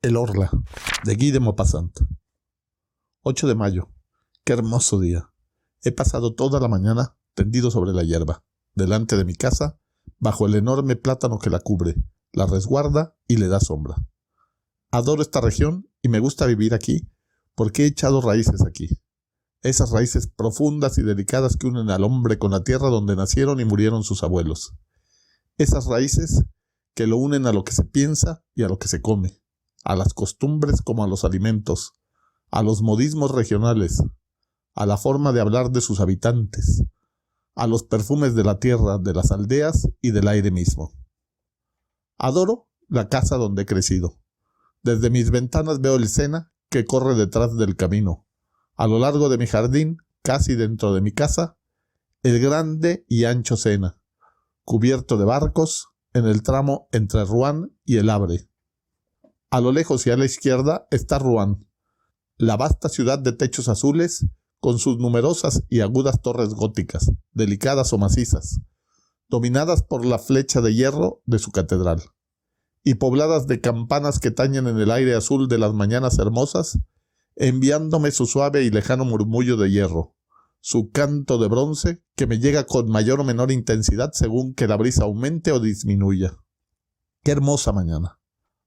El Orla, de Guy de Maupassant. 8 de mayo. Qué hermoso día. He pasado toda la mañana tendido sobre la hierba, delante de mi casa, bajo el enorme plátano que la cubre, la resguarda y le da sombra. Adoro esta región y me gusta vivir aquí porque he echado raíces aquí. Esas raíces profundas y delicadas que unen al hombre con la tierra donde nacieron y murieron sus abuelos. Esas raíces que lo unen a lo que se piensa y a lo que se come, a las costumbres como a los alimentos, a los modismos regionales, a la forma de hablar de sus habitantes, a los perfumes de la tierra, de las aldeas y del aire mismo. Adoro la casa donde he crecido. Desde mis ventanas veo el Sena que corre detrás del camino. A lo largo de mi jardín, casi dentro de mi casa, el grande y ancho Sena, cubierto de barcos, en el tramo entre Rouen y el Havre. A lo lejos y a la izquierda está Rouen, la vasta ciudad de techos azules con sus numerosas y agudas torres góticas, delicadas o macizas, dominadas por la flecha de hierro de su catedral, y pobladas de campanas que tañen en el aire azul de las mañanas hermosas, enviándome su suave y lejano murmullo de hierro, su canto de bronce que me llega con mayor o menor intensidad según que la brisa aumente o disminuya. ¡Qué hermosa mañana!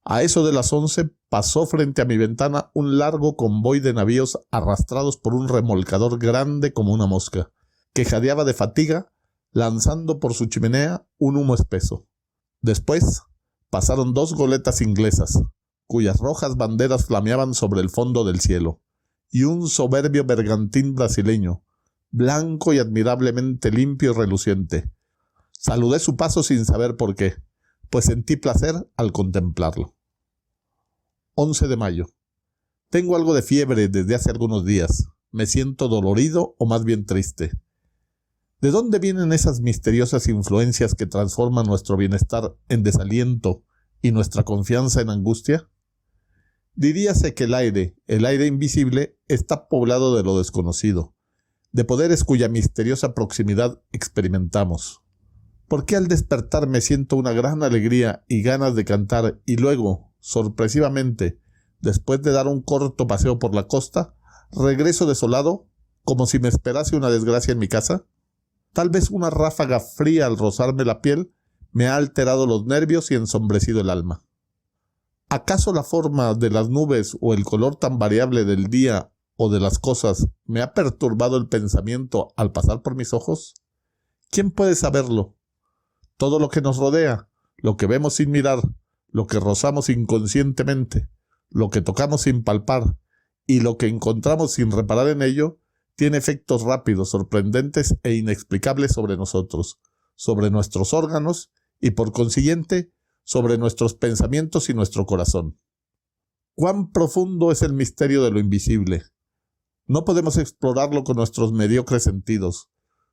A eso de las 11 pasó frente a mi ventana un largo convoy de navíos arrastrados por un remolcador grande como una mosca, que jadeaba de fatiga, lanzando por su chimenea un humo espeso. Después pasaron 2 goletas inglesas, cuyas rojas banderas flameaban sobre el fondo del cielo, y un soberbio bergantín brasileño, blanco y admirablemente limpio y reluciente. Saludé su paso sin saber por qué, pues sentí placer al contemplarlo. 11 de mayo. Tengo algo de fiebre desde hace algunos días. Me siento dolorido o más bien triste. ¿De dónde vienen esas misteriosas influencias que transforman nuestro bienestar en desaliento y nuestra confianza en angustia? Diríase que el aire invisible, está poblado de lo desconocido, de poderes cuya misteriosa proximidad experimentamos. ¿Por qué al despertar me siento una gran alegría y ganas de cantar y luego, sorpresivamente, después de dar un corto paseo por la costa, regreso desolado como si me esperase una desgracia en mi casa? Tal vez una ráfaga fría al rozarme la piel me ha alterado los nervios y ensombrecido el alma. ¿Acaso la forma de las nubes o el color tan variable del día o de las cosas me ha perturbado el pensamiento al pasar por mis ojos? ¿Quién puede saberlo? Todo lo que nos rodea, lo que vemos sin mirar, lo que rozamos inconscientemente, lo que tocamos sin palpar y lo que encontramos sin reparar en ello, tiene efectos rápidos, sorprendentes e inexplicables sobre nosotros, sobre nuestros órganos y por consiguiente sobre nuestros pensamientos y nuestro corazón. ¡Cuán profundo es el misterio de lo invisible! No podemos explorarlo con nuestros mediocres sentidos,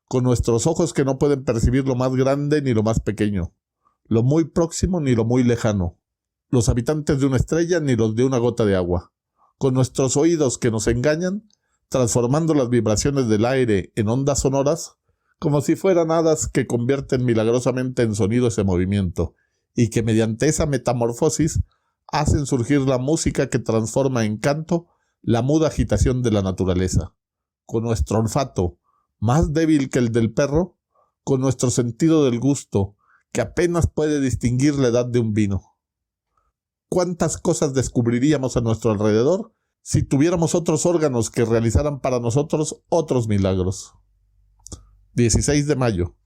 con nuestros ojos que no pueden percibir lo más grande ni lo más pequeño, lo muy próximo ni lo muy lejano, los habitantes de una estrella ni los de una gota de agua, con nuestros oídos que nos engañan, transformando las vibraciones del aire en ondas sonoras, como si fueran hadas que convierten milagrosamente en sonido ese movimiento, y que mediante esa metamorfosis hacen surgir la música que transforma en canto la muda agitación de la naturaleza, con nuestro olfato, más débil que el del perro, con nuestro sentido del gusto, que apenas puede distinguir la edad de un vino. ¿Cuántas cosas descubriríamos a nuestro alrededor si tuviéramos otros órganos que realizaran para nosotros otros milagros? 16 de mayo.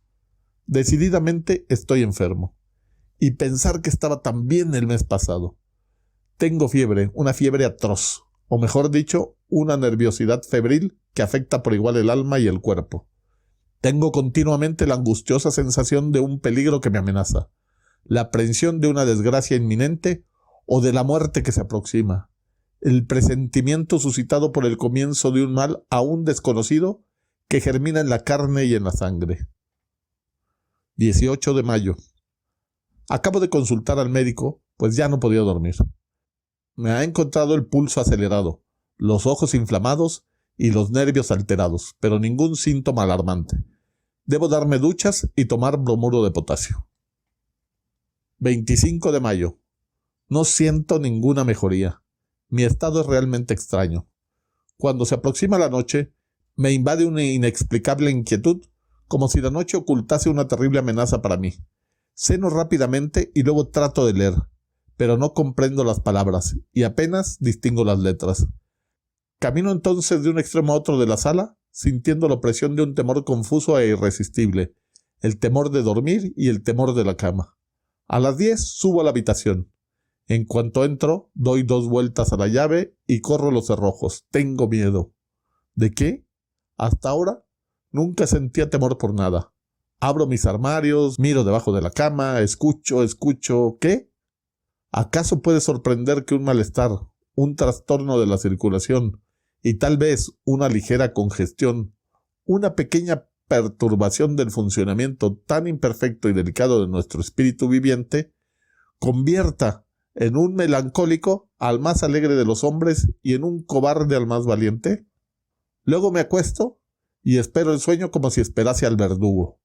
Decididamente estoy enfermo. Y pensar que estaba tan bien el mes pasado. Tengo fiebre, una fiebre atroz, o mejor dicho, una nerviosidad febril que afecta por igual el alma y el cuerpo. Tengo continuamente la angustiosa sensación de un peligro que me amenaza, la aprensión de una desgracia inminente o de la muerte que se aproxima, el presentimiento suscitado por el comienzo de un mal aún desconocido que germina en la carne y en la sangre. 18 de mayo. Acabo de consultar al médico, pues ya no podía dormir. Me ha encontrado el pulso acelerado, los ojos inflamados y los nervios alterados, pero ningún síntoma alarmante. Debo darme duchas y tomar bromuro de potasio. 25 de mayo. No siento ninguna mejoría. Mi estado es realmente extraño. Cuando se aproxima la noche, me invade una inexplicable inquietud, como si la noche ocultase una terrible amenaza para mí. Ceno rápidamente y luego trato de leer, pero no comprendo las palabras y apenas distingo las letras. Camino entonces de un extremo a otro de la sala, sintiendo la opresión de un temor confuso e irresistible, el temor de dormir y el temor de la cama. A las 10 subo a la habitación. En cuanto entro, doy 2 vueltas a la llave y corro los cerrojos. Tengo miedo. ¿De qué? Hasta ahora nunca sentía temor por nada. Abro mis armarios, miro debajo de la cama, escucho. ¿Qué? ¿Acaso puede sorprender que un malestar, un trastorno de la circulación y tal vez una ligera congestión, una pequeña perturbación del funcionamiento tan imperfecto y delicado de nuestro espíritu viviente, convierta en un melancólico al más alegre de los hombres y en un cobarde al más valiente? Luego me acuesto y espero el sueño como si esperase al verdugo.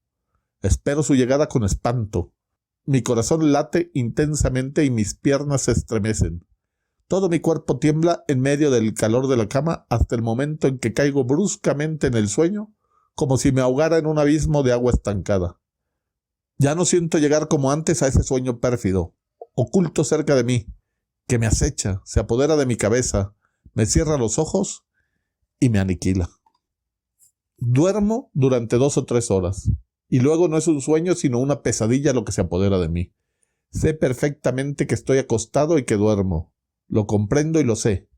Espero su llegada con espanto. Mi corazón late intensamente y mis piernas se estremecen. Todo mi cuerpo tiembla en medio del calor de la cama hasta el momento en que caigo bruscamente en el sueño, como si me ahogara en un abismo de agua estancada. Ya no siento llegar como antes a ese sueño pérfido, oculto cerca de mí, que me acecha, se apodera de mi cabeza, me cierra los ojos y me aniquila. Duermo durante 2 o 3 horas, y luego no es un sueño sino una pesadilla lo que se apodera de mí. Sé perfectamente que estoy acostado y que duermo. Lo comprendo y lo sé.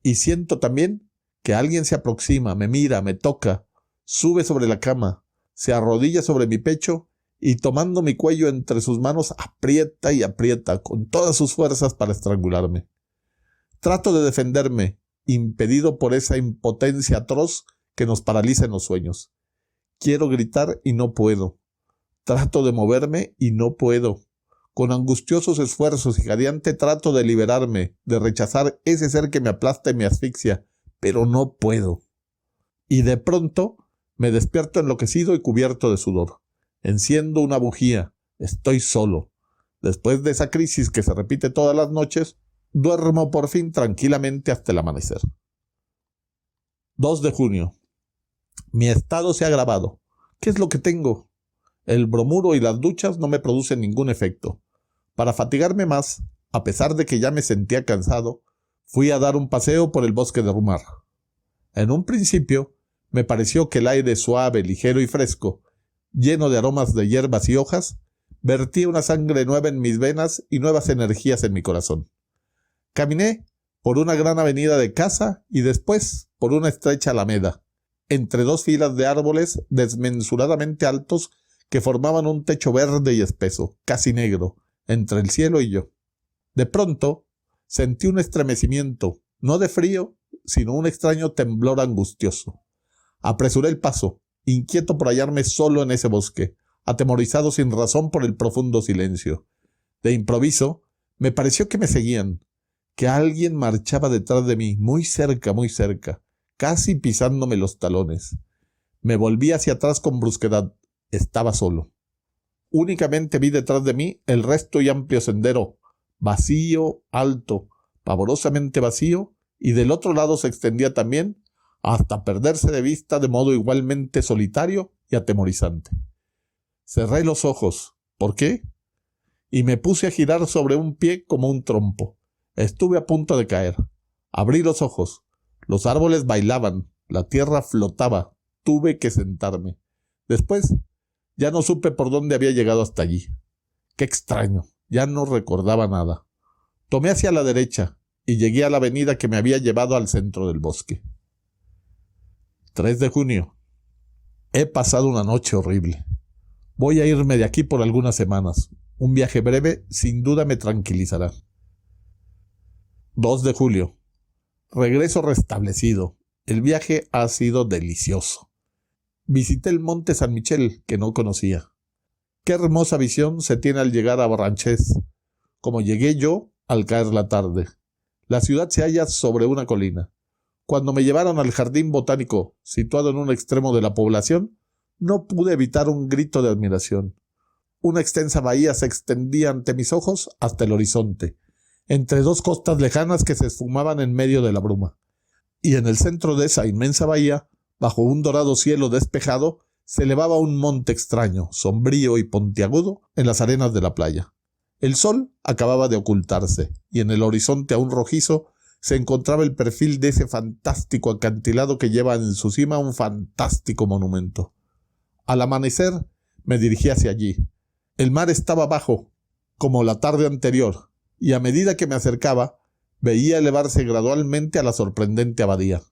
Y siento también que alguien se aproxima, me mira, me toca, sube sobre la cama, se arrodilla sobre mi pecho y tomando mi cuello entre sus manos aprieta y aprieta con todas sus fuerzas para estrangularme. Trato de defenderme, impedido por esa impotencia atroz que nos paraliza en los sueños. Quiero gritar y no puedo. Trato de moverme y no puedo. Con angustiosos esfuerzos y jadeante trato de liberarme, de rechazar ese ser que me aplasta y me asfixia, pero no puedo. Y de pronto me despierto enloquecido y cubierto de sudor. Enciendo una bujía. Estoy solo. Después de esa crisis que se repite todas las noches, duermo por fin tranquilamente hasta el amanecer. 2 de junio. Mi estado se ha agravado. ¿Qué es lo que tengo? El bromuro y las duchas no me producen ningún efecto. Para fatigarme más, a pesar de que ya me sentía cansado, fui a dar un paseo por el bosque de Rumar. En un principio, me pareció que el aire suave, ligero y fresco, lleno de aromas de hierbas y hojas, vertía una sangre nueva en mis venas y nuevas energías en mi corazón. Caminé por una gran avenida de caza y después por una estrecha alameda, entre 2 filas de árboles desmesuradamente altos que formaban un techo verde y espeso, casi negro, entre el cielo y yo. De pronto, sentí un estremecimiento, no de frío, sino un extraño temblor angustioso. Apresuré el paso, inquieto por hallarme solo en ese bosque, atemorizado sin razón por el profundo silencio. De improviso, me pareció que me seguían, que alguien marchaba detrás de mí, muy cerca, casi pisándome los talones. Me volví hacia atrás con brusquedad. Estaba solo. Únicamente vi detrás de mí el resto y amplio sendero, vacío, alto, pavorosamente vacío, y del otro lado se extendía también, hasta perderse de vista de modo igualmente solitario y atemorizante. Cerré los ojos. ¿Por qué? Y me puse a girar sobre un pie como un trompo. Estuve a punto de caer. Abrí los ojos. Los árboles bailaban, la tierra flotaba. Tuve que sentarme. Después, ya no supe por dónde había llegado hasta allí. Qué extraño, ya no recordaba nada. Tomé hacia la derecha y llegué a la avenida que me había llevado al centro del bosque. 3 de junio. He pasado una noche horrible. Voy a irme de aquí por algunas semanas. Un viaje breve sin duda me tranquilizará. 2 de julio. Regreso restablecido. El viaje ha sido delicioso. Visité el monte San Michel, que no conocía. Qué hermosa visión se tiene al llegar a Barranchés, como llegué yo al caer la tarde. La ciudad se halla sobre una colina. Cuando me llevaron al jardín botánico, situado en un extremo de la población, no pude evitar un grito de admiración. Una extensa bahía se extendía ante mis ojos hasta el horizonte. entre dos costas lejanas que se esfumaban en medio de la bruma. Y en el centro de esa inmensa bahía, bajo un dorado cielo despejado, se elevaba un monte extraño, sombrío y puntiagudo en las arenas de la playa. El sol acababa de ocultarse, y en el horizonte aún rojizo se encontraba el perfil de ese fantástico acantilado que lleva en su cima un fantástico monumento. Al amanecer me dirigí hacia allí. El mar estaba bajo, como la tarde anterior, y a medida que me acercaba, veía elevarse gradualmente a la sorprendente abadía.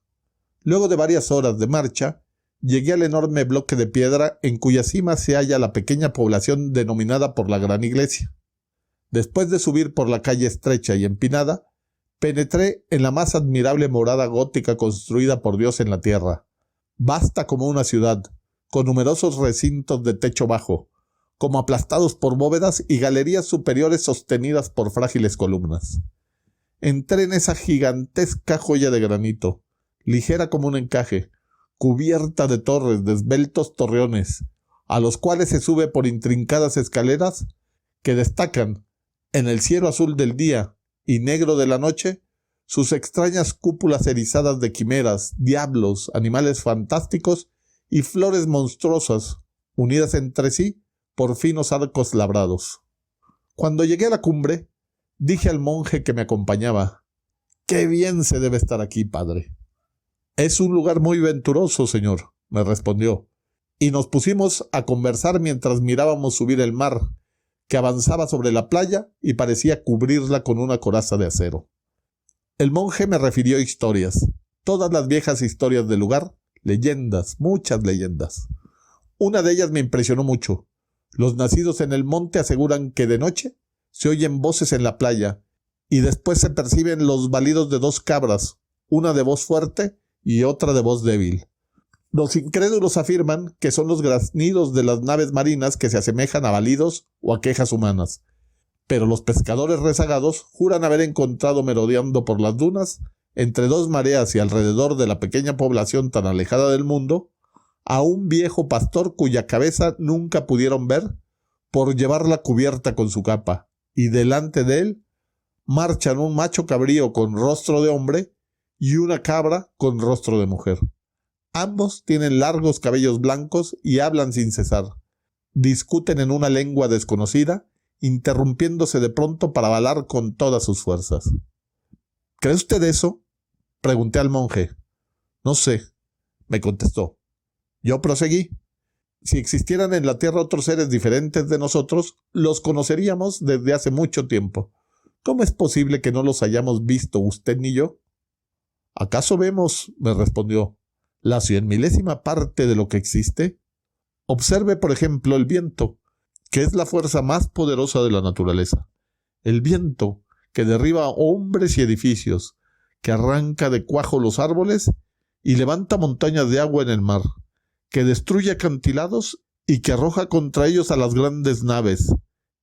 Luego de varias horas de marcha, llegué al enorme bloque de piedra en cuya cima se halla la pequeña población denominada por la gran iglesia. Después de subir por la calle estrecha y empinada, penetré en la más admirable morada gótica construida por Dios en la tierra, vasta como una ciudad, con numerosos recintos de techo bajo, como aplastados por bóvedas y galerías superiores sostenidas por frágiles columnas. Entré en esa gigantesca joya de granito, ligera como un encaje, cubierta de torres de esbeltos torreones, a los cuales se sube por intrincadas escaleras que destacan, en el cielo azul del día y negro de la noche, sus extrañas cúpulas erizadas de quimeras, diablos, animales fantásticos y flores monstruosas, unidas entre sí por finos arcos labrados. Cuando llegué a la cumbre, dije al monje que me acompañaba: «¡Qué bien se debe estar aquí, padre!». «Es un lugar muy venturoso, señor», me respondió, y nos pusimos a conversar mientras mirábamos subir el mar, que avanzaba sobre la playa y parecía cubrirla con una coraza de acero. El monje me refirió historias, todas las viejas historias del lugar, leyendas, muchas leyendas. Una de ellas me impresionó mucho. Los nacidos en el monte aseguran que de noche se oyen voces en la playa y después se perciben los balidos de dos cabras, una de voz fuerte y otra de voz débil. Los incrédulos afirman que son los graznidos de las naves marinas que se asemejan a balidos o a quejas humanas, pero los pescadores rezagados juran haber encontrado merodeando por las dunas, entre dos mareas y alrededor de la pequeña población tan alejada del mundo, a un viejo pastor cuya cabeza nunca pudieron ver por llevarla cubierta con su capa, y delante de él marchan un macho cabrío con rostro de hombre y una cabra con rostro de mujer. Ambos tienen largos cabellos blancos y hablan sin cesar. Discuten en una lengua desconocida, interrumpiéndose de pronto para balar con todas sus fuerzas. ¿Cree usted eso?, pregunté al monje. No sé, me contestó. Yo proseguí. Si existieran en la tierra otros seres diferentes de nosotros, los conoceríamos desde hace mucho tiempo. ¿Cómo es posible que no los hayamos visto usted ni yo? ¿Acaso vemos?, me respondió, la 100.000ª parte de lo que existe. Observe, por ejemplo, el viento, que es la fuerza más poderosa de la naturaleza. El viento que derriba hombres y edificios, que arranca de cuajo los árboles y levanta montañas de agua en el mar, que destruye acantilados y que arroja contra ellos a las grandes naves.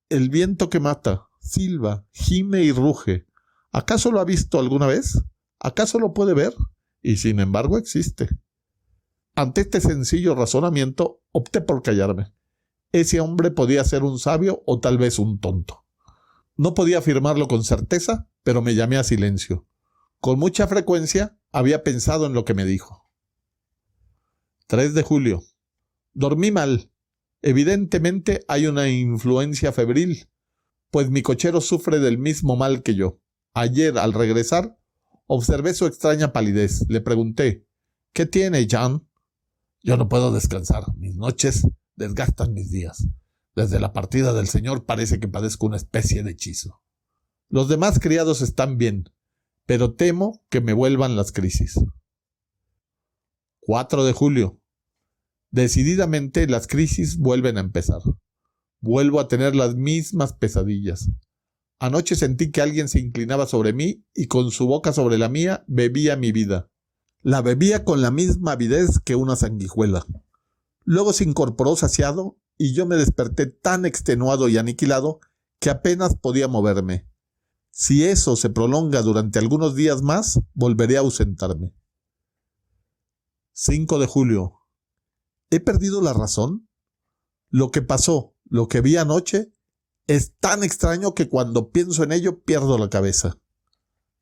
El viento que mata, silba, gime y ruge. ¿Acaso lo ha visto alguna vez? ¿Acaso lo puede ver? Y sin embargo existe. Ante este sencillo razonamiento, opté por callarme. Ese hombre podía ser un sabio o tal vez un tonto. No podía afirmarlo con certeza, pero me llamé a silencio. Con mucha frecuencia había pensado en lo que me dijo. 3 de julio. Dormí mal. Evidentemente hay una influencia febril, pues mi cochero sufre del mismo mal que yo. Ayer, al regresar, observé su extraña palidez. Le pregunté: «¿Qué tiene, Jean?». «Yo no puedo descansar. Mis noches desgastan mis días. Desde la partida del señor parece que padezco una especie de hechizo. Los demás criados están bien, pero temo que me vuelvan las crisis». 4 de julio. Decididamente las crisis vuelven a empezar. Vuelvo a tener las mismas pesadillas. Anoche sentí que alguien se inclinaba sobre mí y con su boca sobre la mía bebía mi vida. La bebía con la misma avidez que una sanguijuela. Luego se incorporó saciado y yo me desperté tan extenuado y aniquilado que apenas podía moverme. Si eso se prolonga durante algunos días más, volveré a ausentarme. 5 de julio. ¿He perdido la razón? Lo que pasó, lo que vi anoche, Es tan extraño que cuando pienso en ello pierdo la cabeza.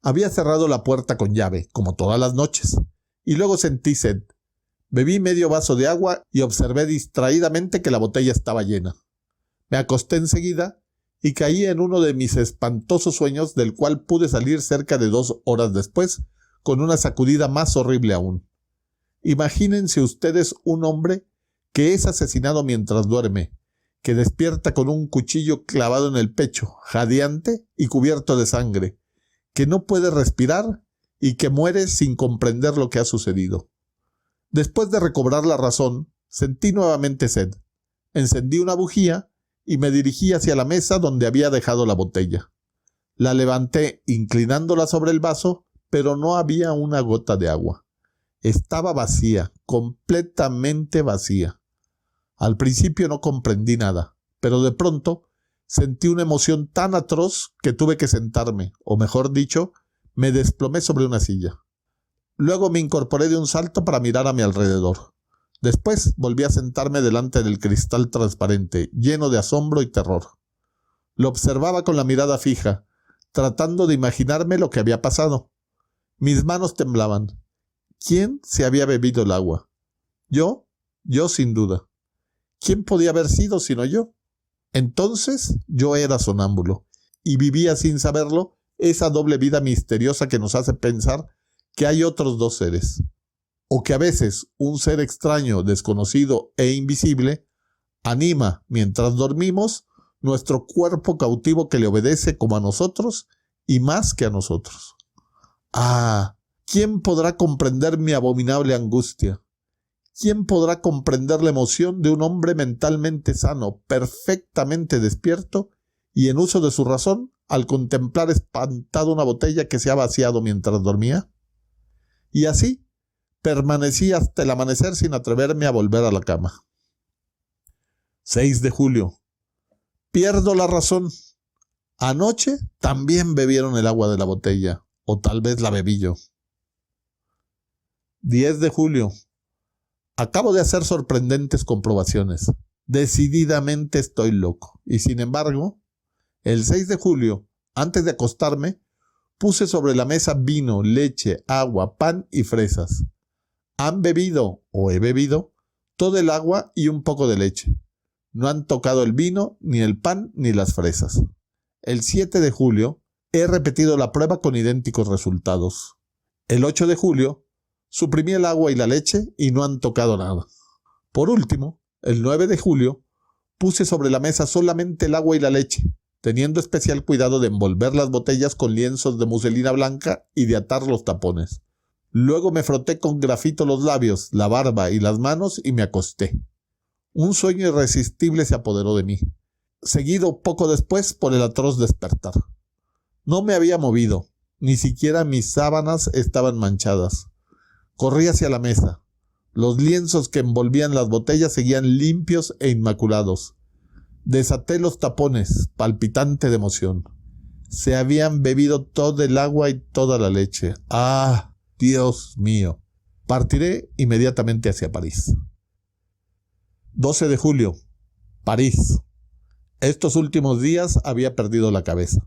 Había cerrado la puerta con llave, como todas las noches, y luego sentí sed. Bebí medio vaso de agua y observé distraídamente que la botella estaba llena. Me acosté enseguida y caí en uno de mis espantosos sueños, del cual pude salir cerca de 2 horas después, con una sacudida más horrible aún. Imagínense ustedes un hombre que es asesinado mientras duerme, que despierta con un cuchillo clavado en el pecho, jadeante y cubierto de sangre, que no puede respirar y que muere sin comprender lo que ha sucedido. Después de recobrar la razón, sentí nuevamente sed. Encendí una bujía y me dirigí hacia la mesa donde había dejado la botella. La levanté inclinándola sobre el vaso, pero no había una gota de agua. Estaba vacía, completamente vacía. Al principio no comprendí nada, pero de pronto sentí una emoción tan atroz que tuve que sentarme, o mejor dicho, me desplomé sobre una silla. Luego me incorporé de un salto para mirar a mi alrededor. Después volví a sentarme delante del cristal transparente, lleno de asombro y terror. Lo observaba con la mirada fija, tratando de imaginarme lo que había pasado. Mis manos temblaban. ¿Quién se había bebido el agua? ¿Yo? Yo sin duda. ¿Quién podía haber sido sino yo? Entonces yo era sonámbulo, y vivía sin saberlo esa doble vida misteriosa que nos hace pensar que hay otros 2 seres, o que a veces un ser extraño, desconocido e invisible anima, mientras dormimos, nuestro cuerpo cautivo que le obedece como a nosotros y más que a nosotros. Ah, ¿quién podrá comprender mi abominable angustia? ¿Quién podrá comprender la emoción de un hombre mentalmente sano, perfectamente despierto y en uso de su razón al contemplar espantado una botella que se ha vaciado mientras dormía? Y así permanecí hasta el amanecer sin atreverme a volver a la cama. 6 de julio. Pierdo la razón. Anoche también bebieron el agua de la botella, o tal vez la bebí yo. 10 de julio. Acabo de hacer sorprendentes comprobaciones. Decididamente estoy loco. Y sin embargo, el 6 de julio, antes de acostarme, puse sobre la mesa vino, leche, agua, pan y fresas. Han bebido, o he bebido, todo el agua y un poco de leche. No han tocado el vino, ni el pan, ni las fresas. El 7 de julio, he repetido la prueba con idénticos resultados. El 8 de julio, suprimí el agua y la leche y no han tocado nada. Por último, el 9 de julio, puse sobre la mesa solamente el agua y la leche, teniendo especial cuidado de envolver las botellas con lienzos de muselina blanca y de atar los tapones. Luego me froté con grafito los labios, la barba y las manos y me acosté. Un sueño irresistible se apoderó de mí, seguido poco después por el atroz despertar. No me había movido, ni siquiera mis sábanas estaban manchadas. Corrí hacia la mesa. Los lienzos que envolvían las botellas seguían limpios e inmaculados. Desaté los tapones, palpitante de emoción. Se habían bebido todo el agua y toda la leche. ¡Ah, Dios mío! Partiré inmediatamente hacia París. 12 de julio. París. Estos últimos días había perdido la cabeza.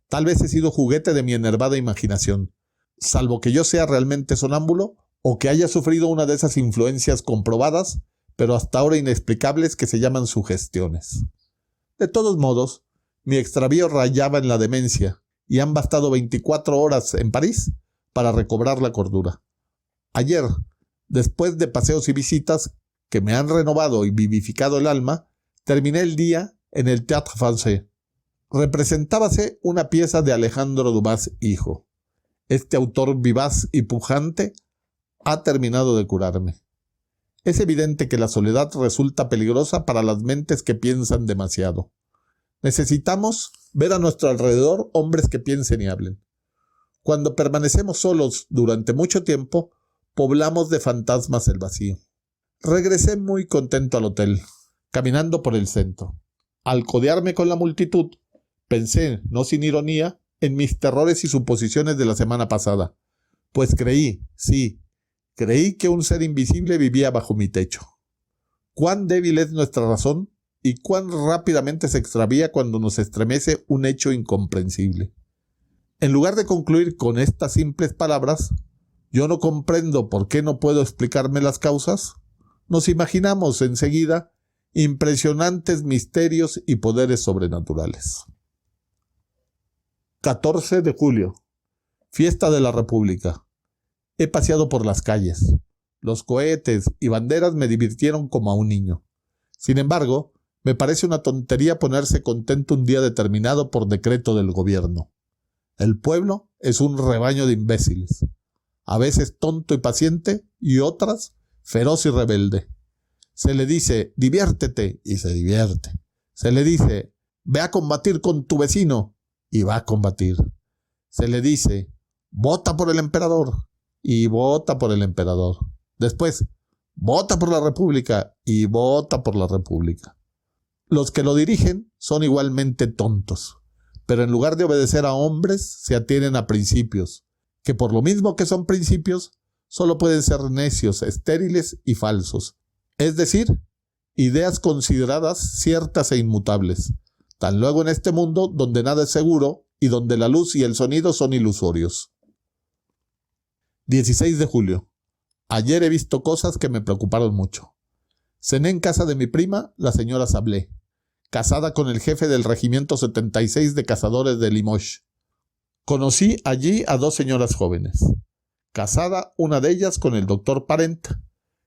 Tal vez he sido juguete de mi enervada imaginación, salvo que yo sea realmente sonámbulo o que haya sufrido una de esas influencias comprobadas, pero hasta ahora inexplicables, que se llaman sugestiones. De todos modos, mi extravío rayaba en la demencia y han bastado 24 horas en París para recobrar la cordura. Ayer, después de paseos y visitas que me han renovado y vivificado el alma, terminé el día en el Théâtre Français. Representábase una pieza de Alejandro Dumas hijo. Este autor vivaz y pujante ha terminado de curarme. Es evidente que la soledad resulta peligrosa para las mentes que piensan demasiado. Necesitamos ver a nuestro alrededor hombres que piensen y hablen. Cuando permanecemos solos durante mucho tiempo, poblamos de fantasmas el vacío. Regresé muy contento al hotel, caminando por el centro. Al codearme con la multitud, pensé, no sin ironía, en mis terrores y suposiciones de la semana pasada, pues creí que un ser invisible vivía bajo mi techo. Cuán débil es nuestra razón y cuán rápidamente se extravía cuando nos estremece un hecho incomprensible. En lugar de concluir con estas simples palabras, yo no comprendo por qué no puedo explicarme las causas, nos imaginamos enseguida impresionantes misterios y poderes sobrenaturales. 14 de julio. Fiesta de la República. He paseado por las calles. Los cohetes y banderas me divirtieron como a un niño. Sin embargo, me parece una tontería ponerse contento un día determinado por decreto del gobierno. El pueblo es un rebaño de imbéciles, a veces tonto y paciente y otras feroz y rebelde. Se le dice, diviértete, y se divierte. Se le dice, ve a combatir con tu vecino, y va a combatir. Se le dice, vota por el emperador, y vota por el emperador. Después, vota por la República, y vota por la República. Los que lo dirigen son igualmente tontos, pero en lugar de obedecer a hombres, se atienen a principios, que por lo mismo que son principios, solo pueden ser necios, estériles y falsos. Es decir, ideas consideradas ciertas e inmutables, tan luego en este mundo donde nada es seguro y donde la luz y el sonido son ilusorios. 16 de julio. Ayer he visto cosas que me preocuparon mucho. Cené en casa de mi prima, la señora Sablé, casada con el jefe del regimiento 76 de cazadores de Limoges. Conocí allí a dos señoras jóvenes, casada una de ellas con el doctor Parent,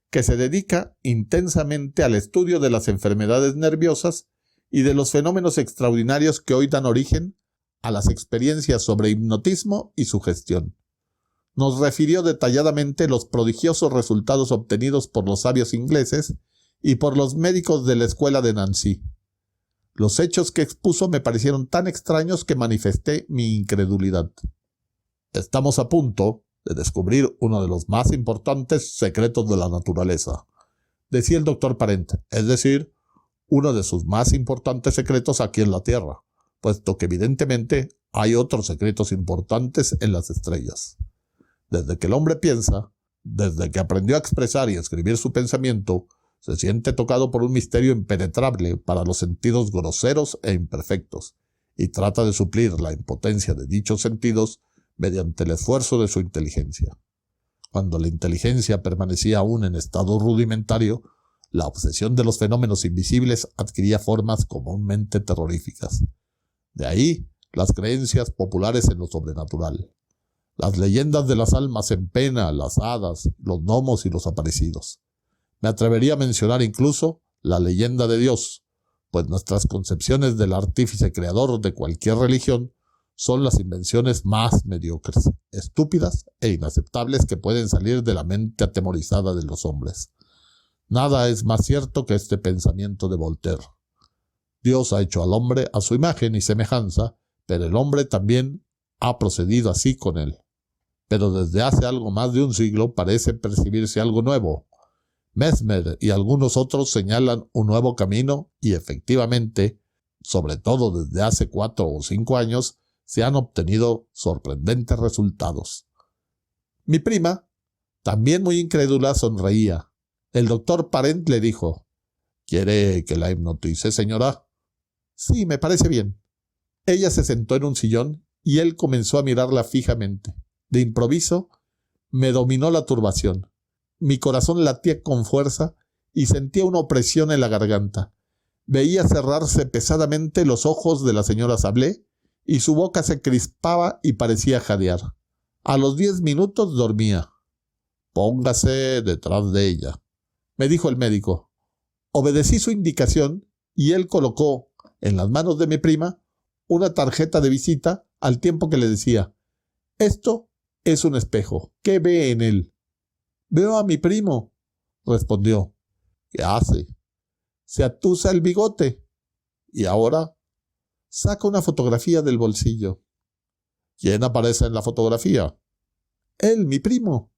que se dedica intensamente al estudio de las enfermedades nerviosas y de los fenómenos extraordinarios que hoy dan origen a las experiencias sobre hipnotismo y sugestión. Nos refirió detalladamente los prodigiosos resultados obtenidos por los sabios ingleses y por los médicos de la escuela de Nancy. Los hechos que expuso me parecieron tan extraños que manifesté mi incredulidad. Estamos a punto de descubrir uno de los más importantes secretos de la naturaleza, decía el doctor Parent, es decir, uno de sus más importantes secretos aquí en la Tierra, puesto que evidentemente hay otros secretos importantes en las estrellas. Desde que el hombre piensa, desde que aprendió a expresar y escribir su pensamiento, se siente tocado por un misterio impenetrable para los sentidos groseros e imperfectos, y trata de suplir la impotencia de dichos sentidos mediante el esfuerzo de su inteligencia. Cuando la inteligencia permanecía aún en estado rudimentario, la obsesión de los fenómenos invisibles adquiría formas comúnmente terroríficas. De ahí las creencias populares en lo sobrenatural, las leyendas de las almas en pena, las hadas, los gnomos y los aparecidos. Me atrevería a mencionar incluso la leyenda de Dios, pues nuestras concepciones del artífice creador de cualquier religión son las invenciones más mediocres, estúpidas e inaceptables que pueden salir de la mente atemorizada de los hombres. Nada es más cierto que este pensamiento de Voltaire. Dios ha hecho al hombre a su imagen y semejanza, pero el hombre también ha procedido así con él. Pero desde hace algo más de un siglo parece percibirse algo nuevo. Mesmer y algunos otros señalan un nuevo camino y efectivamente, sobre todo desde hace 4 o 5 años, se han obtenido sorprendentes resultados. Mi prima, también muy incrédula, sonreía. El doctor Parent le dijo, ¿quiere que la hipnotice, señora? Sí, me parece bien. Ella se sentó en un sillón y él comenzó a mirarla fijamente. De improviso, me dominó la turbación. Mi corazón latía con fuerza y sentía una opresión en la garganta. Veía cerrarse pesadamente los ojos de la señora Sablé y su boca se crispaba y parecía jadear. A los 10 minutos dormía. Póngase detrás de ella, me dijo el médico. Obedecí su indicación y él colocó en las manos de mi prima una tarjeta de visita al tiempo que le decía, esto es un espejo, ¿qué ve en él? Veo a mi primo, respondió. ¿Qué hace? Se atusa el bigote. ¿Y ahora? Saca una fotografía del bolsillo. ¿Quién aparece en la fotografía? Él, mi primo.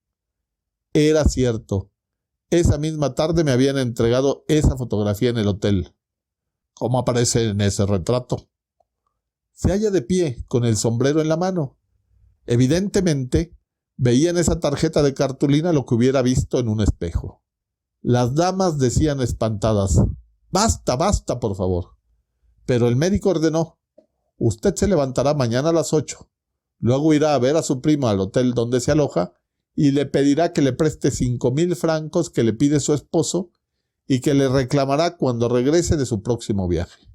Era cierto. Esa misma tarde me habían entregado esa fotografía en el hotel. ¿Cómo aparece en ese retrato? Se halla de pie, con el sombrero en la mano. Evidentemente, veía en esa tarjeta de cartulina lo que hubiera visto en un espejo. Las damas decían espantadas, Basta, basta, por favor. Pero el médico ordenó: usted se levantará mañana a las 8. Luego irá a ver a su primo al hotel donde se aloja y le pedirá que le preste 5,000 francos que le pide su esposo y que le reclamará cuando regrese de su próximo viaje.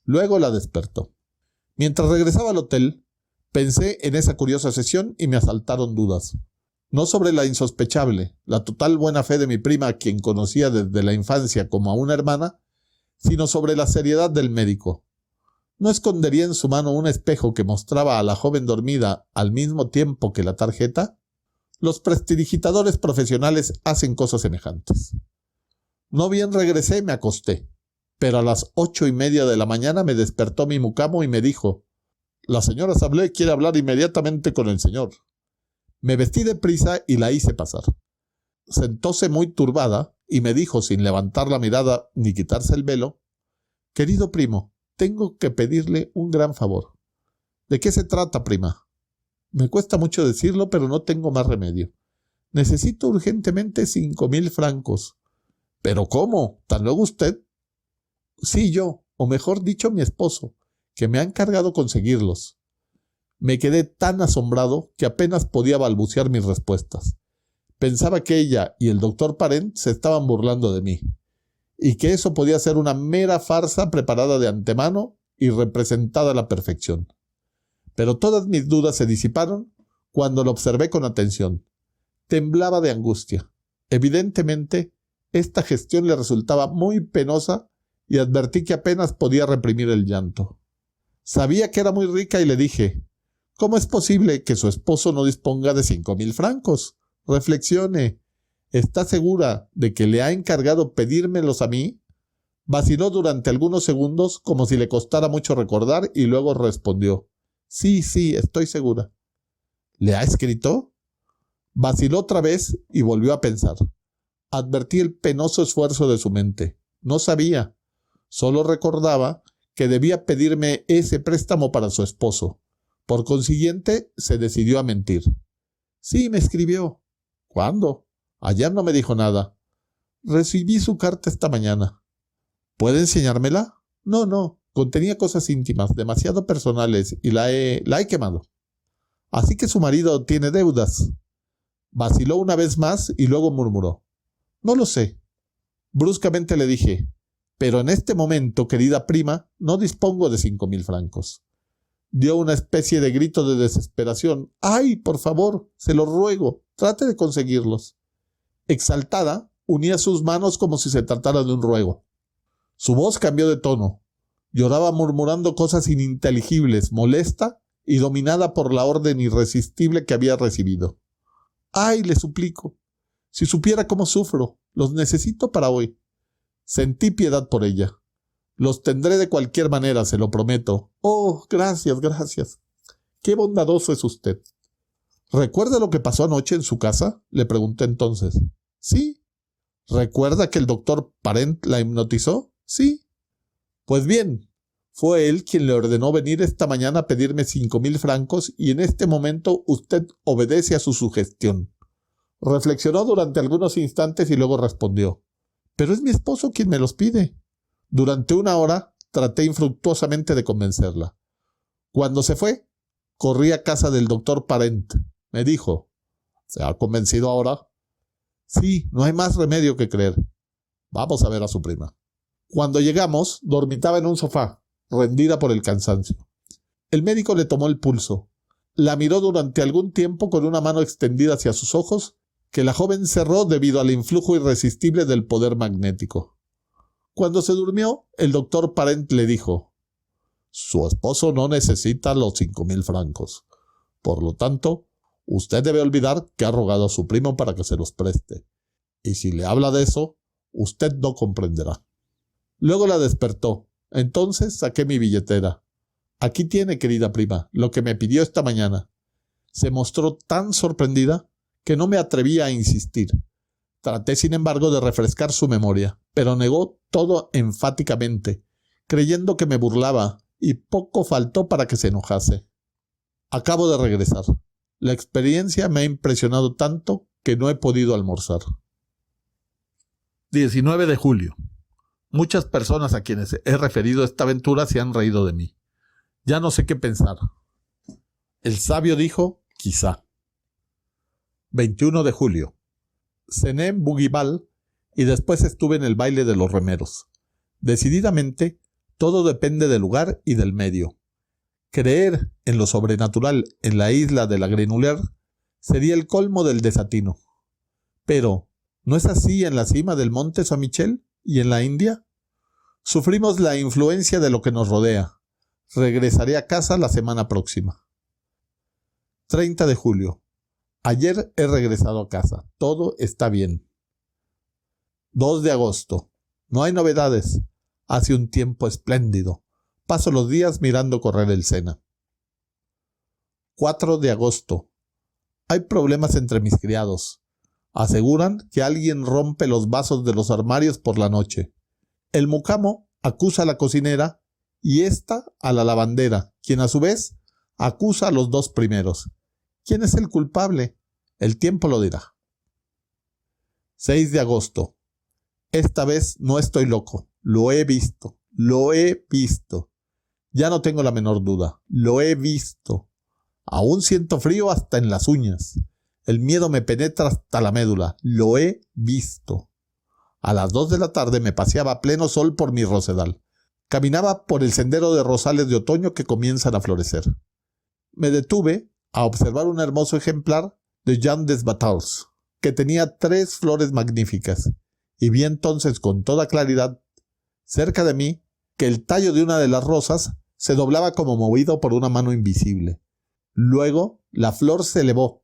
Luego la despertó. Mientras regresaba al hotel, pensé en esa curiosa sesión y me asaltaron dudas. No sobre la insospechable, la total buena fe de mi prima, a quien conocía desde la infancia como a una hermana, sino sobre la seriedad del médico. ¿No escondería en su mano un espejo que mostraba a la joven dormida al mismo tiempo que la tarjeta? Los prestidigitadores profesionales hacen cosas semejantes. No bien regresé, me acosté, pero a las 8:30 de la mañana me despertó mi mucamo y me dijo: la señora Sablé quiere hablar inmediatamente con el señor. Me vestí deprisa y la hice pasar. Sentóse muy turbada y me dijo, sin levantar la mirada ni quitarse el velo: querido primo, tengo que pedirle un gran favor. ¿De qué se trata, prima? Me cuesta mucho decirlo, pero no tengo más remedio. Necesito urgentemente 5,000 francos. ¿Pero cómo? ¿Tan luego usted? Sí, yo, o mejor dicho, mi esposo, que me ha encargado conseguirlos. Me quedé tan asombrado que apenas podía balbucear mis respuestas. Pensaba que ella y el doctor Parent se estaban burlando de mí, y que eso podía ser una mera farsa preparada de antemano y representada a la perfección. Pero todas mis dudas se disiparon cuando lo observé con atención. Temblaba de angustia. Evidentemente, esta gestión le resultaba muy penosa y advertí que apenas podía reprimir el llanto. Sabía que era muy rica y le dije: ¿cómo es posible que su esposo no disponga de 5,000 francos? Reflexione. ¿Está segura de que le ha encargado pedírmelos a mí? Vaciló durante algunos segundos como si le costara mucho recordar y luego respondió: sí, estoy segura. ¿Le ha escrito? Vaciló otra vez y volvió a pensar. Advertí el penoso esfuerzo de su mente. No sabía. Solo recordaba que debía pedirme ese préstamo para su esposo. Por consiguiente, se decidió a mentir. Sí, me escribió. ¿Cuándo? Ayer no me dijo nada. Recibí su carta esta mañana. ¿Puede enseñármela? No. Contenía cosas íntimas, demasiado personales, y la he quemado. Así que su marido tiene deudas. Vaciló una vez más y luego murmuró: no lo sé. Bruscamente le dije: pero en este momento, querida prima, no dispongo de 5,000 francos. Dio una especie de grito de desesperación. ¡Ay, por favor! Se lo ruego. Trate de conseguirlos. Exaltada, unía sus manos como si se tratara de un ruego. Su voz cambió de tono. Lloraba murmurando cosas ininteligibles, molesta y dominada por la orden irresistible que había recibido. ¡Ay, le suplico! Si supiera cómo sufro, los necesito para hoy. Sentí piedad por ella. Los tendré de cualquier manera, se lo prometo. Oh, gracias. Qué bondadoso es usted. ¿Recuerda lo que pasó anoche en su casa? Le pregunté entonces. Sí. ¿Recuerda que el doctor Parent la hipnotizó? Sí. Pues bien, fue él quien le ordenó venir esta mañana a pedirme 5,000 francos y en este momento usted obedece a su sugestión. Reflexionó durante algunos instantes y luego respondió: pero es mi esposo quien me los pide. Durante 1 hora traté infructuosamente de convencerla. Cuando se fue, corrí a casa del doctor Parent. Me dijo: ¿se ha convencido ahora? Sí, no hay más remedio que creer. Vamos a ver a su prima. Cuando llegamos, dormitaba en un sofá, rendida por el cansancio. El médico le tomó el pulso. La miró durante algún tiempo con una mano extendida hacia sus ojos, que la joven cerró debido al influjo irresistible del poder magnético. Cuando se durmió, el doctor Parent le dijo: su esposo no necesita los 5,000 francos. Por lo tanto, usted debe olvidar que ha rogado a su primo para que se los preste. Y si le habla de eso, usted no comprenderá. Luego la despertó. Entonces saqué mi billetera. Aquí tiene, querida prima, lo que me pidió esta mañana. Se mostró tan sorprendida que no me atrevía a insistir. Traté, sin embargo, de refrescar su memoria, pero negó todo enfáticamente, creyendo que me burlaba, y poco faltó para que se enojase. Acabo de regresar. La experiencia me ha impresionado tanto que no he podido almorzar. 19 de julio. Muchas personas a quienes he referido esta aventura se han reído de mí. Ya no sé qué pensar. El sabio dijo, quizá. 21 de julio. Cené en Bougival y después estuve en el baile de los remeros. Decididamente, todo depende del lugar y del medio. Creer en lo sobrenatural en la isla de la Grenouillère sería el colmo del desatino. Pero, ¿no es así en la cima del monte Saint-Michel y en la India? Sufrimos la influencia de lo que nos rodea. Regresaré a casa la semana próxima. 30 de julio. Ayer he regresado a casa. Todo está bien. 2 de agosto. No hay novedades. Hace un tiempo espléndido. Paso los días mirando correr el Sena. 4 de agosto. Hay problemas entre mis criados. Aseguran que alguien rompe los vasos de los armarios por la noche. El mucamo acusa a la cocinera y ésta a la lavandera, quien a su vez acusa a los dos primeros. ¿Quién es el culpable? El tiempo lo dirá. 6 de agosto. Esta vez no estoy loco. Lo he visto. Lo he visto. Ya no tengo la menor duda. Lo he visto. Aún siento frío hasta en las uñas. El miedo me penetra hasta la médula. Lo he visto. A las 2 de la tarde me paseaba a pleno sol por mi rosedal. Caminaba por el sendero de rosales de otoño que comienzan a florecer. Me detuve a observar un hermoso ejemplar de Jean des Battals, que tenía 3 flores magníficas, y vi entonces con toda claridad, cerca de mí, que el tallo de una de las rosas se doblaba como movido por una mano invisible. Luego la flor se elevó,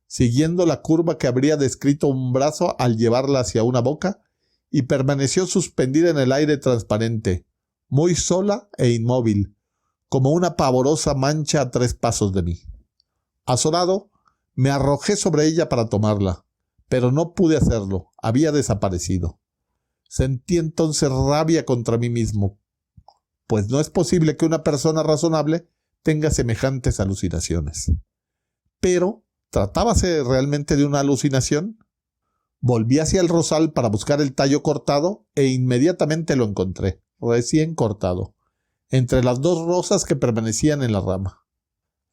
siguiendo la curva que habría descrito un brazo al llevarla hacia una boca, y permaneció suspendida en el aire transparente, muy sola e inmóvil, como una pavorosa mancha a 3 pasos de mí. Azorado, me arrojé sobre ella para tomarla, pero no pude hacerlo, había desaparecido. Sentí entonces rabia contra mí mismo, pues no es posible que una persona razonable tenga semejantes alucinaciones. Pero, ¿tratábase realmente de una alucinación? Volví hacia el rosal para buscar el tallo cortado e inmediatamente lo encontré, recién cortado, entre las 2 rosas que permanecían en la rama.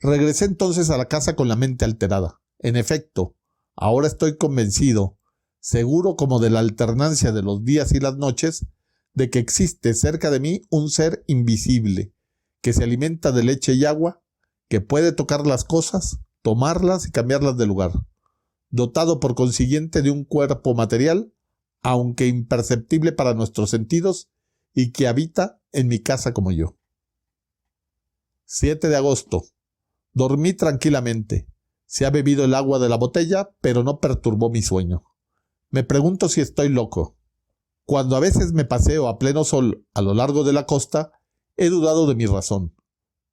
Regresé entonces a la casa con la mente alterada. En efecto, ahora estoy convencido, seguro como de la alternancia de los días y las noches, de que existe cerca de mí un ser invisible, que se alimenta de leche y agua, que puede tocar las cosas, tomarlas y cambiarlas de lugar, dotado por consiguiente de un cuerpo material, aunque imperceptible para nuestros sentidos, y que habita en mi casa como yo. 7 de agosto. Dormí tranquilamente. Se ha bebido el agua de la botella, pero no perturbó mi sueño. Me pregunto si estoy loco. Cuando a veces me paseo a pleno sol a lo largo de la costa, he dudado de mi razón.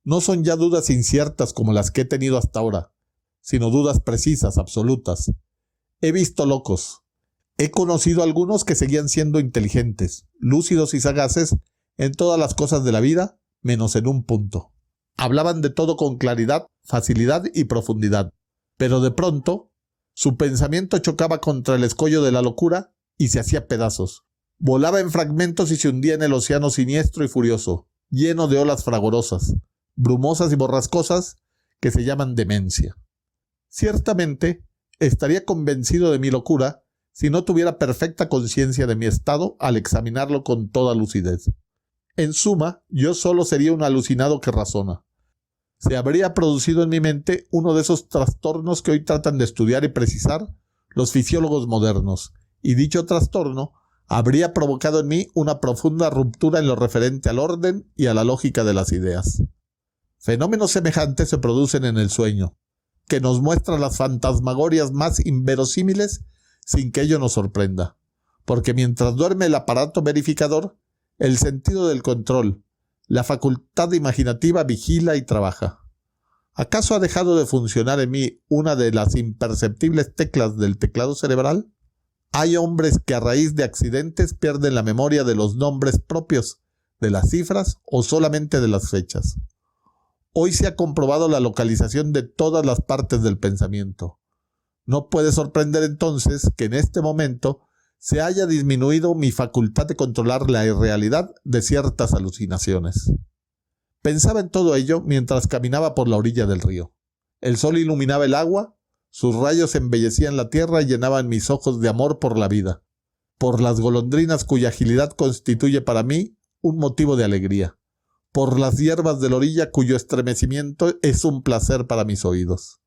No son ya dudas inciertas como las que he tenido hasta ahora, sino dudas precisas, absolutas. He visto locos. He conocido a algunos que seguían siendo inteligentes, lúcidos y sagaces en todas las cosas de la vida, menos en un punto. Hablaban de todo con claridad, facilidad y profundidad, pero de pronto su pensamiento chocaba contra el escollo de la locura y se hacía pedazos. Volaba en fragmentos y se hundía en el océano siniestro y furioso, lleno de olas fragorosas, brumosas y borrascosas, que se llaman demencia. Ciertamente, estaría convencido de mi locura si no tuviera perfecta conciencia de mi estado al examinarlo con toda lucidez. En suma, yo solo sería un alucinado que razona. Se habría producido en mi mente uno de esos trastornos que hoy tratan de estudiar y precisar los fisiólogos modernos, y dicho trastorno habría provocado en mí una profunda ruptura en lo referente al orden y a la lógica de las ideas. Fenómenos semejantes se producen en el sueño, que nos muestra las fantasmagorias más inverosímiles sin que ello nos sorprenda, porque mientras duerme el aparato verificador, el sentido del control, la facultad imaginativa vigila y trabaja. ¿Acaso ha dejado de funcionar en mí una de las imperceptibles teclas del teclado cerebral? Hay hombres que a raíz de accidentes pierden la memoria de los nombres propios, de las cifras o solamente de las fechas. Hoy se ha comprobado la localización de todas las partes del pensamiento. No puede sorprender entonces que en este momento se haya disminuido mi facultad de controlar la irrealidad de ciertas alucinaciones. Pensaba en todo ello mientras caminaba por la orilla del río. El sol iluminaba el agua, sus rayos embellecían la tierra y llenaban mis ojos de amor por la vida, por las golondrinas cuya agilidad constituye para mí un motivo de alegría, por las hierbas de la orilla cuyo estremecimiento es un placer para mis oídos.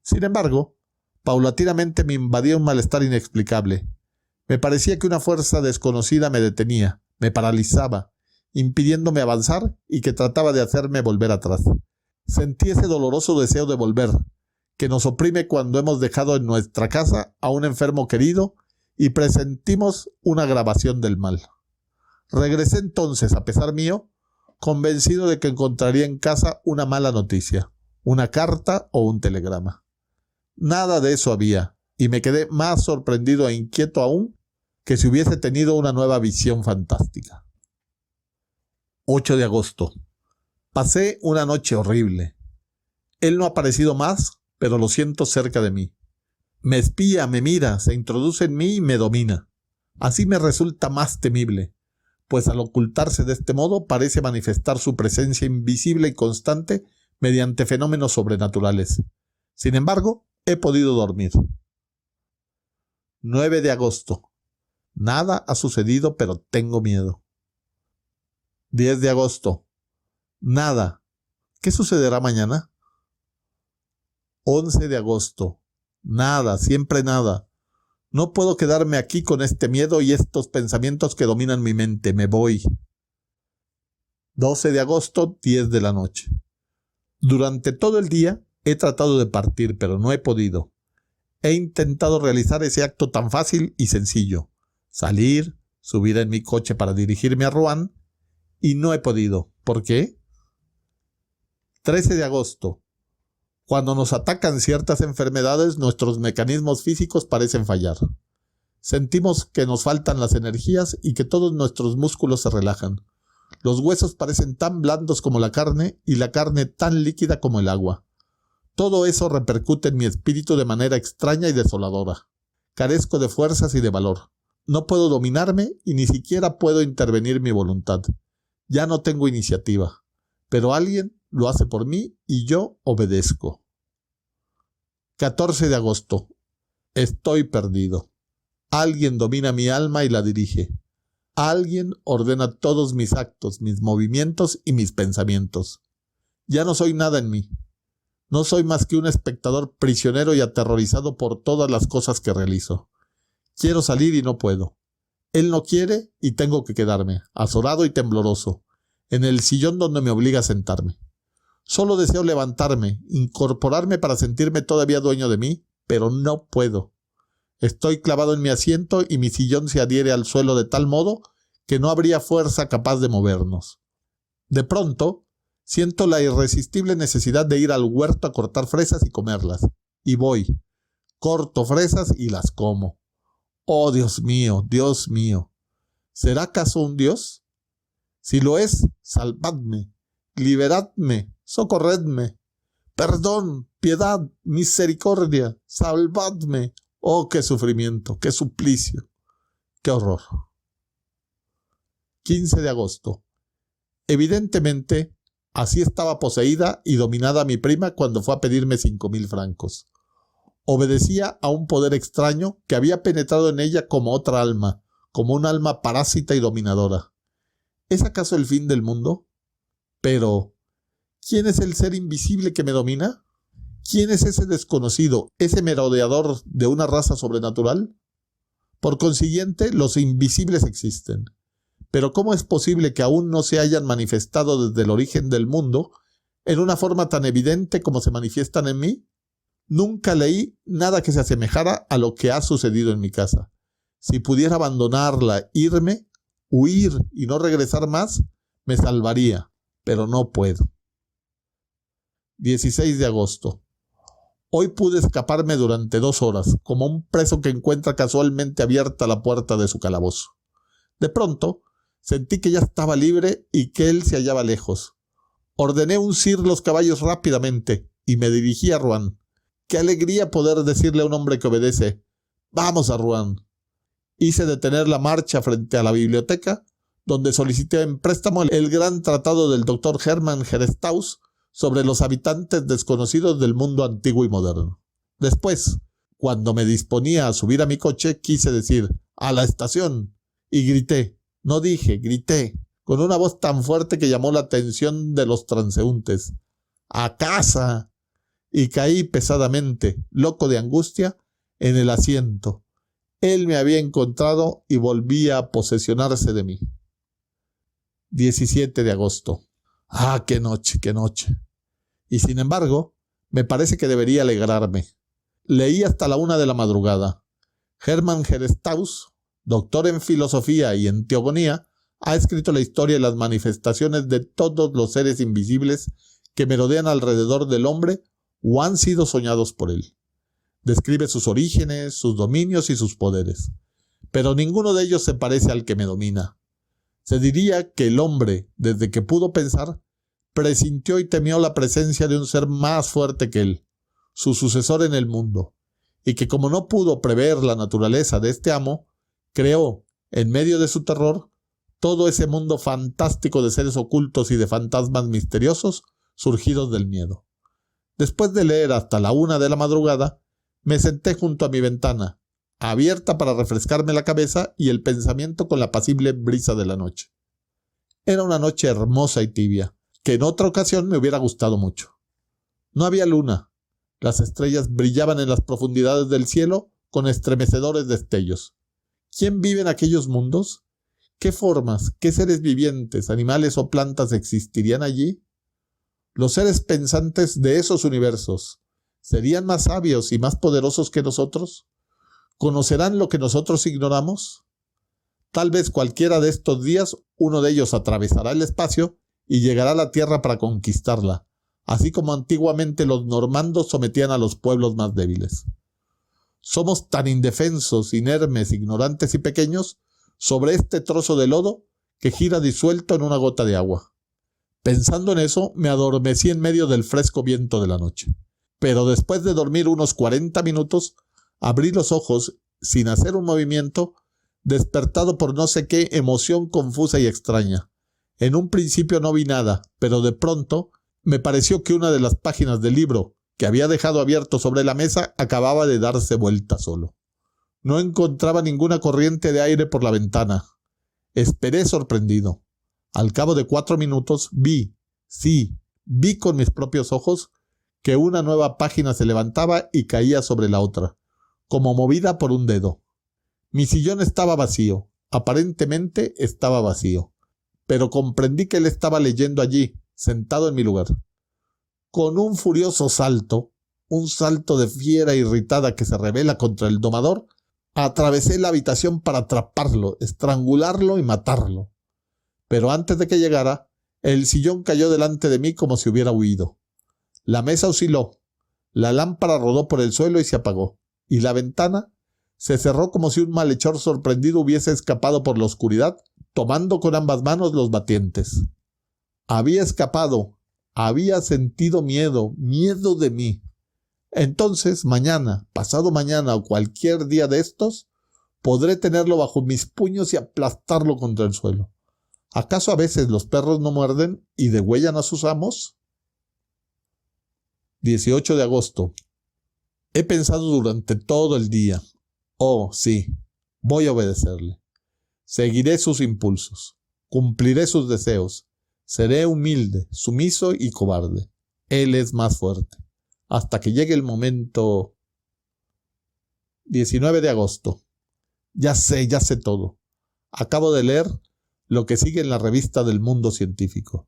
Sin embargo, paulatinamente me invadía un malestar inexplicable. Me parecía que una fuerza desconocida me detenía, me paralizaba, impidiéndome avanzar y que trataba de hacerme volver atrás. Sentí ese doloroso deseo de volver, que nos oprime cuando hemos dejado en nuestra casa a un enfermo querido y presentimos una agravación del mal. Regresé entonces, a pesar mío, convencido de que encontraría en casa una mala noticia, una carta o un telegrama. Nada de eso había, y me quedé más sorprendido e inquieto aún que si hubiese tenido una nueva visión fantástica. 8 de agosto. Pasé una noche horrible. Él no ha aparecido más, pero lo siento cerca de mí. Me espía, me mira, se introduce en mí y me domina. Así me resulta más temible, pues al ocultarse de este modo parece manifestar su presencia invisible y constante mediante fenómenos sobrenaturales. Sin embargo, he podido dormir. 9 de agosto. Nada ha sucedido, pero tengo miedo. 10 de agosto. Nada. ¿Qué sucederá mañana? 11 de agosto. Nada, siempre nada. No puedo quedarme aquí con este miedo y estos pensamientos que dominan mi mente. Me voy. 12 de agosto, 10 de la noche. Durante todo el día he tratado de partir, pero no he podido. He intentado realizar ese acto tan fácil y sencillo. Salir, subir en mi coche para dirigirme a Rouen, y no he podido. ¿Por qué? 13 de agosto. Cuando nos atacan ciertas enfermedades, nuestros mecanismos físicos parecen fallar. Sentimos que nos faltan las energías y que todos nuestros músculos se relajan. Los huesos parecen tan blandos como la carne y la carne tan líquida como el agua. Todo eso repercute en mi espíritu de manera extraña y desoladora. Carezco de fuerzas y de valor. No puedo dominarme y ni siquiera puedo intervenir mi voluntad. Ya no tengo iniciativa, pero alguien lo hace por mí y yo obedezco. 14 de agosto. Estoy perdido. Alguien domina mi alma y la dirige. Alguien ordena todos mis actos, mis movimientos y mis pensamientos. Ya no soy nada en mí. No soy más que un espectador prisionero y aterrorizado por todas las cosas que realizo. Quiero salir y no puedo. Él no quiere y tengo que quedarme, azorado y tembloroso, en el sillón donde me obliga a sentarme. Solo deseo levantarme, incorporarme para sentirme todavía dueño de mí, pero no puedo. Estoy clavado en mi asiento y mi sillón se adhiere al suelo de tal modo que no habría fuerza capaz de movernos. De pronto, siento la irresistible necesidad de ir al huerto a cortar fresas y comerlas. Y voy. Corto fresas y las como. ¡Oh, Dios mío, Dios mío! ¿Será acaso un Dios? Si lo es, salvadme, liberadme, socorredme. Perdón, piedad, misericordia, salvadme. ¡Oh, qué sufrimiento, qué suplicio, qué horror! 15 de agosto. Evidentemente, así estaba poseída y dominada mi prima cuando fue a pedirme 5.000 francos. Obedecía a un poder extraño que había penetrado en ella como otra alma, como un alma parásita y dominadora. ¿Es acaso el fin del mundo? Pero, ¿quién es el ser invisible que me domina? ¿Quién es ese desconocido, ese merodeador de una raza sobrenatural? Por consiguiente, los invisibles existen. Pero ¿cómo es posible que aún no se hayan manifestado desde el origen del mundo en una forma tan evidente como se manifiestan en mí? Nunca leí nada que se asemejara a lo que ha sucedido en mi casa. Si pudiera abandonarla, irme, huir y no regresar más, me salvaría, pero no puedo. 16 de agosto. Hoy pude escaparme durante 2 horas, como un preso que encuentra casualmente abierta la puerta de su calabozo. De pronto, sentí que ya estaba libre y que él se hallaba lejos. Ordené uncir los caballos rápidamente y me dirigí a Rouen. ¡Qué alegría poder decirle a un hombre que obedece! ¡Vamos a Rouen! Hice detener la marcha frente a la biblioteca, donde solicité en préstamo el gran tratado del doctor Hermann Herestauss sobre los habitantes desconocidos del mundo antiguo y moderno. Después, cuando me disponía a subir a mi coche, quise decir «¡A la estación!» y grité, no dije, grité, con una voz tan fuerte que llamó la atención de los transeúntes. «¡A casa!» y caí pesadamente, loco de angustia, en el asiento. Él me había encontrado y volvía a posesionarse de mí. 17 de agosto. ¡Ah, qué noche, qué noche! Y sin embargo, me parece que debería alegrarme. Leí hasta la 1 de la madrugada. Hermann Herestauss, doctor en filosofía y en teogonía, ha escrito la historia y las manifestaciones de todos los seres invisibles que merodean alrededor del hombre o han sido soñados por él. Describe sus orígenes, sus dominios y sus poderes. Pero ninguno de ellos se parece al que me domina. Se diría que el hombre, desde que pudo pensar, presintió y temió la presencia de un ser más fuerte que él, su sucesor en el mundo, y que como no pudo prever la naturaleza de este amo, creó, en medio de su terror, todo ese mundo fantástico de seres ocultos y de fantasmas misteriosos surgidos del miedo. Después de leer hasta la 1 de la madrugada, me senté junto a mi ventana, abierta para refrescarme la cabeza y el pensamiento con la apacible brisa de la noche. Era una noche hermosa y tibia, que en otra ocasión me hubiera gustado mucho. No había luna. Las estrellas brillaban en las profundidades del cielo con estremecedores destellos. ¿Quién vive en aquellos mundos? ¿Qué formas, qué seres vivientes, animales o plantas existirían allí? Los seres pensantes de esos universos, ¿serían más sabios y más poderosos que nosotros? ¿Conocerán lo que nosotros ignoramos? Tal vez cualquiera de estos días uno de ellos atravesará el espacio y llegará a la Tierra para conquistarla, así como antiguamente los normandos sometían a los pueblos más débiles. Somos tan indefensos, inermes, ignorantes y pequeños sobre este trozo de lodo que gira disuelto en una gota de agua. Pensando en eso, me adormecí en medio del fresco viento de la noche. Pero después de dormir unos 40 minutos, abrí los ojos sin hacer un movimiento, despertado por no sé qué emoción confusa y extraña. En un principio no vi nada, pero de pronto me pareció que una de las páginas del libro que había dejado abierto sobre la mesa acababa de darse vuelta solo. No encontraba ninguna corriente de aire por la ventana. Esperé sorprendido. Al cabo de 4 minutos vi con mis propios ojos que una nueva página se levantaba y caía sobre la otra, como movida por un dedo. Mi sillón estaba vacío, aparentemente estaba vacío, pero comprendí que él estaba leyendo allí, sentado en mi lugar. Con un furioso salto, un salto de fiera irritada que se rebela contra el domador, atravesé la habitación para atraparlo, estrangularlo y matarlo. Pero antes de que llegara, el sillón cayó delante de mí como si hubiera huido. La mesa osciló, la lámpara rodó por el suelo y se apagó, y la ventana se cerró como si un malhechor sorprendido hubiese escapado por la oscuridad, tomando con ambas manos los batientes. Había escapado, había sentido miedo de mí. Entonces, mañana, pasado mañana o cualquier día de estos, podré tenerlo bajo mis puños y aplastarlo contra el suelo. ¿Acaso a veces los perros no muerden y degüellan a sus amos? 18 de agosto. He pensado durante todo el día. Oh, sí, voy a obedecerle. Seguiré sus impulsos. Cumpliré sus deseos. Seré humilde, sumiso y cobarde. Él es más fuerte. Hasta que llegue el momento. 19 de agosto. Ya sé todo. Acabo de leer lo que sigue en la revista del Mundo Científico.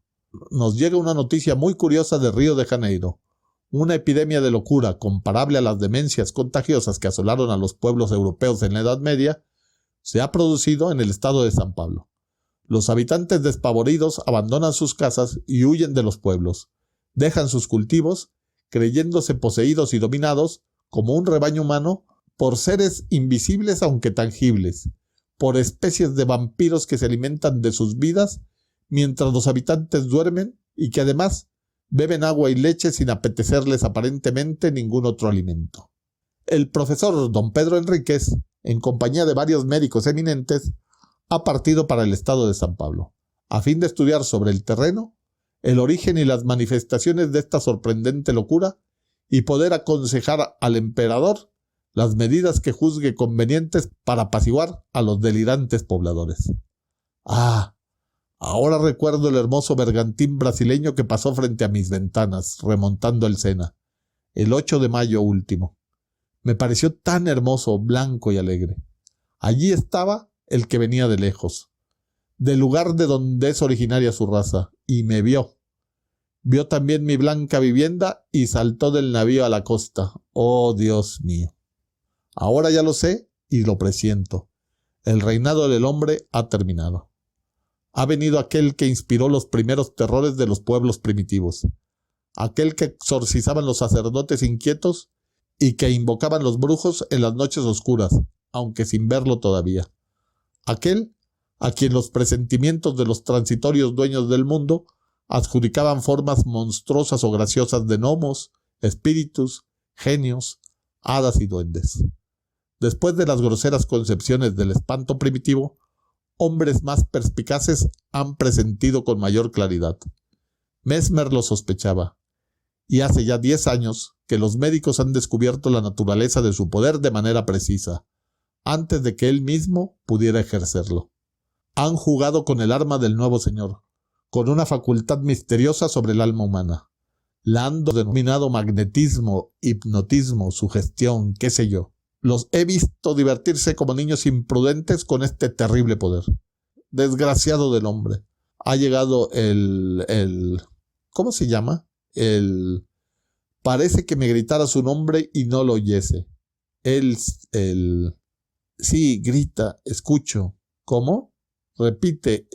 Nos llega una noticia muy curiosa de Río de Janeiro. Una epidemia de locura comparable a las demencias contagiosas que asolaron a los pueblos europeos en la Edad Media se ha producido en el estado de San Pablo. Los habitantes despavoridos abandonan sus casas y huyen de los pueblos. Dejan sus cultivos, creyéndose poseídos y dominados, como un rebaño humano, por seres invisibles aunque tangibles, por especies de vampiros que se alimentan de sus vidas mientras los habitantes duermen y que además beben agua y leche sin apetecerles aparentemente ningún otro alimento. El profesor don Pedro Enríquez, en compañía de varios médicos eminentes, ha partido para el estado de San Pablo, a fin de estudiar sobre el terreno el origen y las manifestaciones de esta sorprendente locura y poder aconsejar al emperador las medidas que juzgue convenientes para apaciguar a los delirantes pobladores. Ah, ahora recuerdo el hermoso bergantín brasileño que pasó frente a mis ventanas, remontando el Sena, el 8 de mayo último. Me pareció tan hermoso, blanco y alegre. Allí estaba el que venía de lejos, del lugar de donde es originaria su raza, y me vio. Vio también mi blanca vivienda y saltó del navío a la costa. ¡Oh, Dios mío! Ahora ya lo sé y lo presiento. El reinado del hombre ha terminado. Ha venido aquel que inspiró los primeros terrores de los pueblos primitivos, aquel que exorcizaban los sacerdotes inquietos y que invocaban los brujos en las noches oscuras, aunque sin verlo todavía. Aquel a quien los presentimientos de los transitorios dueños del mundo adjudicaban formas monstruosas o graciosas de gnomos, espíritus, genios, hadas y duendes. Después de las groseras concepciones del espanto primitivo, hombres más perspicaces han presentido con mayor claridad. Mesmer lo sospechaba, y hace ya 10 años que los médicos han descubierto la naturaleza de su poder de manera precisa, antes de que él mismo pudiera ejercerlo. Han jugado con el arma del nuevo señor, con una facultad misteriosa sobre el alma humana. La han denominado magnetismo, hipnotismo, sugestión, qué sé yo. Los he visto divertirse como niños imprudentes con este terrible poder. Desgraciado del hombre. Ha llegado ¿cómo se llama? Parece que me gritara su nombre y no lo oyese. Sí, grita, escucho. ¿Cómo? Repite